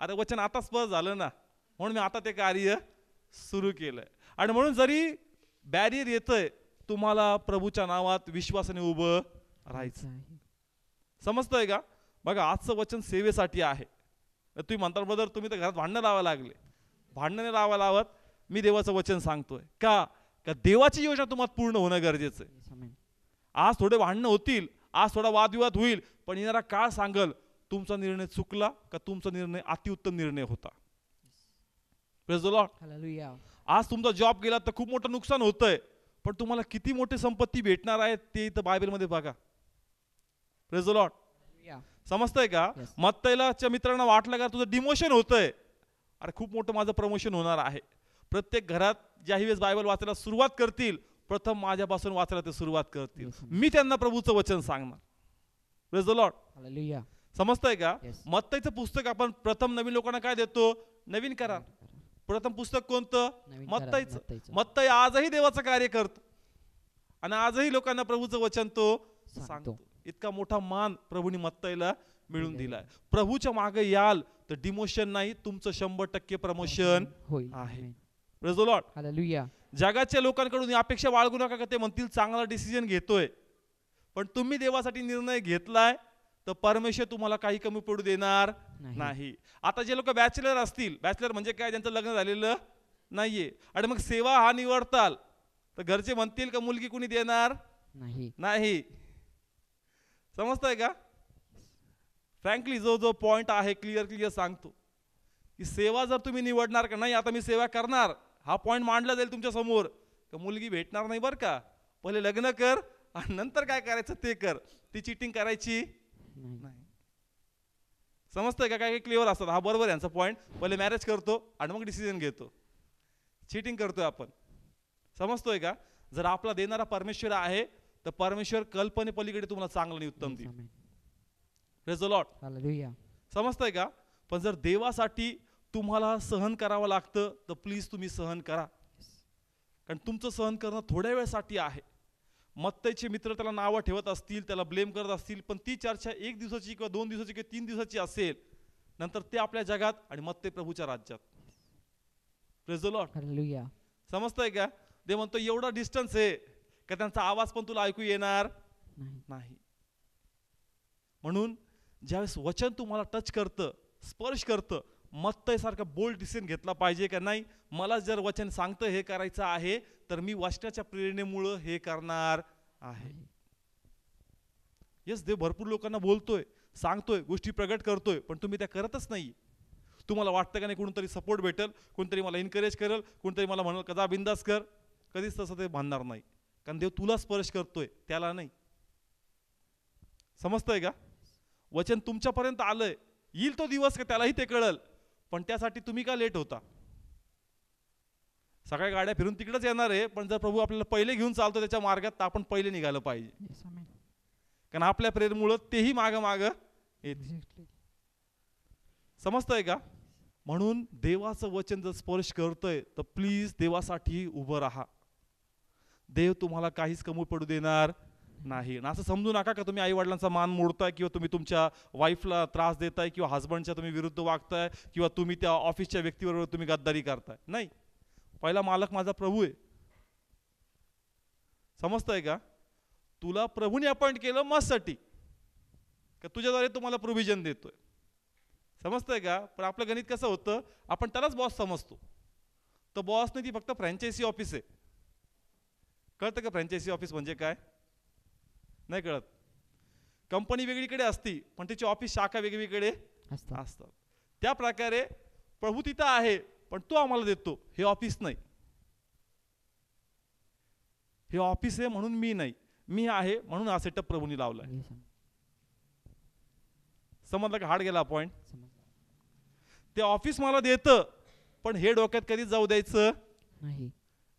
Speaker 1: अरे वचन आता स्पष्ट झालं ना, म्हणून मी आता ते कार्य सुरू केलंय. आणि म्हणून जरी बॅरियर येतंय, तुम्हाला प्रभूच्या नावात विश्वासाने उभं राहायचं. समजतंय का? बघा आजचं वचन सेवेसाठी आहे. तुम्ही म्हणता ब्रदर तुम्ही तर घरात भांडणं लावायला लागले. भांडणं लावायला लावत, मी देवाचं वचन सांगतोय का देवाची योजना तुम्हाला पूर्ण होणं गरजेचं आहे. आज थोडे भांडणं होतील, आज थोडा वादविवाद होईल, पण येणारा काळ सांगल तुमचा निर्णय चुकला का तुमचा निर्णय अतिउत्तम निर्णय होता. Praise the Lord.
Speaker 2: हालेलुया.
Speaker 1: आज तुमचा जॉब गेला तर खूप मोठं नुकसान होतंय, पण तुम्हाला किती मोठी संपत्ती भेटणार आहे ते इथं बायबलमध्ये बघा. Praise the Lord. समजतंय का? मत्तईलाच्या मित्रांना वाटलं का तुझं डिमोशन होतंय, अरे खूप मोठं माझं प्रमोशन होणार आहे. प्रत्येक घरात ज्याही वेळेस बायबल वाचायला सुरुवात करतील, प्रथम माझ्यापासून वाचायला ते सुरुवात करतील. मी त्यांना प्रभूचं वचन सांगणार. Praise the Lord.
Speaker 2: हालेलुया.
Speaker 1: समजतंय का? मत्तईचं पुस्तक आपण प्रथम नवीन लोकांना काय देतो? नवीन करार. प्रथम पुस्तक कोणतं? मत्तईचं. मत्तई आजही देवाचं कार्य करतो आणि आजही लोकांना प्रभूचं वचन तो सांगतो. इतका मोठा मान प्रभूने मत्तईला मिळून दिलाय. प्रभूच्या मागे याल तर डिमोशन नाही, तुमचं 100% प्रमोशन आहे. Praise the Lord.
Speaker 2: हालेलुया.
Speaker 1: जगाच्या लोकांकडून ही अपेक्षा बाळगू नका का ते म्हणतील चांगला डिसिजन घेतोय, पण तुम्ही देवासाठी निर्णय घेतलाय तर परमेश्वर तुम्हाला काही कमी पडू देणार नाही. आता जे लोक बॅचलर असतील, बॅचलर म्हणजे काय, ज्यांचं लग्न झालेलं नाहीये आणि मग सेवा हा निवडताल तर घरचे म्हणतील का मुलगी कुणी देणार नाही. समजतंय का? फ्रँकली जो पॉइंट आहे क्लिअर सांगतो की सेवा जर तुम्ही निवडणार का नाही, आता मी सेवा करणार, हा पॉइंट मांडला जाईल तुमच्या समोर का मुलगी भेटणार नाही बरं का, पहिले लग्न कर आणि नंतर काय करायचं ते कर, ती चिटिंग करायची नाही. समजतंय का? काय क्लिअर असतात. हा बरोबर यांचा पॉइंट, पहिले मॅरेज करतो आणि मग डिसिजन घेतो, चिटिंग करतोय आपण. समजतोय का? जर आपला देणारा परमेश्वर आहे तर परमेश्वर कल्पने पलीकडे तुम्हाला चांगलं आणि उत्तम देईल. Praise the Lord.
Speaker 2: हालेलुया.
Speaker 1: समजतंय का? पण जर देवासाठी तुम्हाला सहन करावं लागतं तर प्लीज तुम्ही सहन करा, कारण तुमचं सहन करणं थोड्या वेळासाठी आहे. मत्तईचे मित्र त्याला नावं ठेवत असतील, त्याला ब्लेम करत असतील, पण ती चर्चा 1 दिवसाची किंवा 2 दिवसाची किंवा 3 दिवसाची असेल, नंतर ते आपल्या जगात आणि मत्तई प्रभूच्या राज्यात. Praise the Lord.
Speaker 2: हालेलुया.
Speaker 1: समजतंय का? ते म्हणतो एवढा डिस्टन्स आहे का त्यांचा आवाज पण तुला ऐकू येणार नाही. म्हणून ज्यावेळेस वचन तुम्हाला टच करतं, स्पर्श करतं, मत्तय सारखा बोल्ड डिसिजन घेतला पाहिजे का नाही, मला जर वचन सांगतं हे करायचं आहे तर मी वचनाच्या प्रेरणेमुळं हे करणार आहे. येस, देव भरपूर लोकांना बोलतोय, सांगतोय, गोष्टी प्रगट करतोय, पण तुम्ही त्या करतच नाही. तुम्हाला वाटतं का नाही कोणतरी सपोर्ट भेटेल, कोणतरी मला एनकरेज करेल, कोणतरी मला म्हणेल कदा बिंदास कर, कधीच तसं ते भांडणार नाही. कारण देव तुला स्पर्श करतोय, त्याला नाही. समजतंय का? वचन तुमच्यापर्यंत आलंय, येईल तो दिवस का त्यालाही ते कळल, पण त्यासाठी तुम्ही का लेट होता? सगळ्या गाड्या फिरून तिकडेच येणार आहे, पण जर प्रभू आपल्याला पहिले घेऊन चालतो त्याच्या मार्गात तर आपण पहिले निघालं पाहिजे. कारण आपल्या प्रेरणेमुळे तेही माग माग येते. समजतंय का? म्हणून देवाचं वचन जर स्पर्श करतंय तर प्लीज देवासाठी उभं राहा. देव तुम्हाला काहीच कमी पडू देणार नाही. असं समजू नका का तुम्ही आई वडिलांचा मान मोडताय, किंवा तुम्ही तुमच्या वाईफला त्रास देताय, किंवा हस्बंडच्या तुम्ही विरुद्ध वागताय, किंवा तुम्ही त्या ऑफिसच्या व्यक्तीबरोबर तुम्ही गद्दारी करताय. नाही, पहिला मालक माझा प्रभू आहे. समजतंय का? तुला प्रभूने अपॉइंट केलं मस्साठी का तुझ्याद्वारे तुम्हाला प्रोव्हिजन देतोय. समजतंय का? पण आपलं गणित कसं होतं, आपण त्यालाच बॉस समजतो. तर बॉस नाही, ती फक्त फ्रँचायझी ऑफिस आहे. कळतं का फ्रँचायझी ऑफिस म्हणजे काय? नाही कळत. कंपनी वेगळीकडे असती पण तिची ऑफिस शाखा वेगवेगळीकडे असतात. त्या प्रकारे प्रभू तिथं आहे पण तो आम्हाला देतो. हे ऑफिस नाही, हे ऑफिस आहे म्हणून मी नाही, मी आहे म्हणून हा सेटअप प्रभूने लावलाय. समजलं का? हाड गेला पॉइंट. ते ऑफिस मला देतं पण हे डोक्यात कधीच जाऊ द्यायचं
Speaker 2: नाही,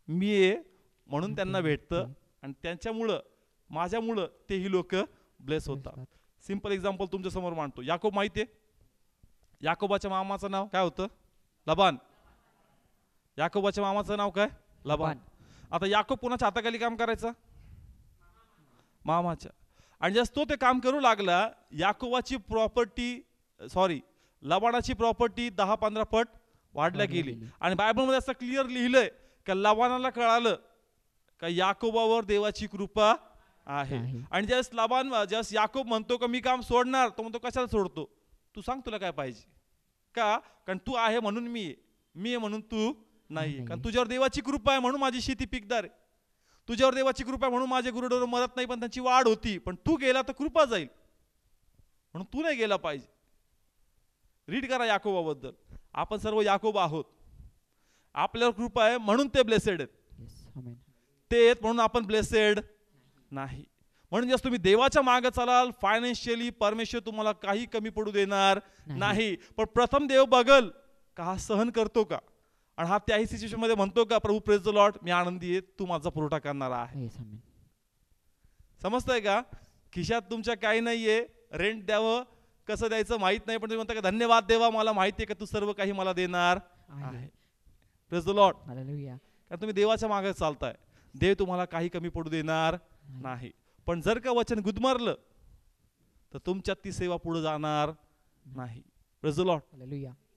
Speaker 1: मी आहे म्हणून त्यांना भेटतं, आणि त्यांच्यामुळं माझ्यामुळं तेही लोक ब्लेस होतात. सिंपल एक्झाम्पल तुमच्या समोर मांडतो. याकोब माहितीये? याकोबाच्या मामाचं नाव काय होतं? लबान. याकोबाच्या मामाचं नाव काय? लबान. आता याकोब कोणाच्या हाताखाली काम करायचा? मामाच्या. आणि जस तो ते काम करू लागला, याकोबाची प्रॉपर्टी लबानाची प्रॉपर्टी 10-15 पट वाढल्या गेली. आणि बायबलमध्ये असं क्लिअर लिहिलंय का लबानाला कळालं का याकोबावर देवाची कृपा आहे. आणि ज्यावेळेस याकोब म्हणतो का मी काम सोडणार, तो म्हणतो कशाला सोडतो? तू सांग तुला काय पाहिजे का? कारण तू आहे म्हणून मी आहे म्हणून तू नाही. कारण तुझ्यावर देवाची कृपा आहे म्हणून माझी शेती पिकदार आहे. तुझ्यावर देवाची कृपा आहे म्हणून माझे गुरुढोर मरत नाही पण त्यांची वाढ होती. पण तू गेला तर कृपा जाईल म्हणून तू नाही गेला पाहिजे. रीड करा याकोबाबद्दल. आपण सर्व याकोब आहोत. आपल्यावर कृपा आहे म्हणून ते ब्लेसेड आहेत. ते आहेत म्हणून आपण ब्लेसेड नाही. म्हणून जर तुम्ही देवाच्या मागे चालाल, फायनान्शियली परमेश्वर तुम्हाला काही कमी पडू देणार नाही. पण प्रथम देव बघल का हा सहन करतो का, आणि हा त्याही सिच्युएशन मध्ये म्हणतो का प्रभू प्रेज द लॉर्ड, मी आनंदी आहे, तू माझा पुरवठा करणारा आहे. समजतंय का? खिशात तुमच्या काही नाहीये, रेंट द्यावं कसं द्यायचं माहित नाही, पण तुम्ही म्हणता का धन्यवाद देवा, मला माहिती आहे का तू सर्व काही मला देणार आहे. Praise the Lord. कारण तुम्ही देवाच्या मागे चालताय. देव तुम्हाला काही कमी पडू देणार नाही. पण जर का वचन गुदमरलं तर तुमच्यात ती सेवा पुढे जाणार नाही. Praise the Lord.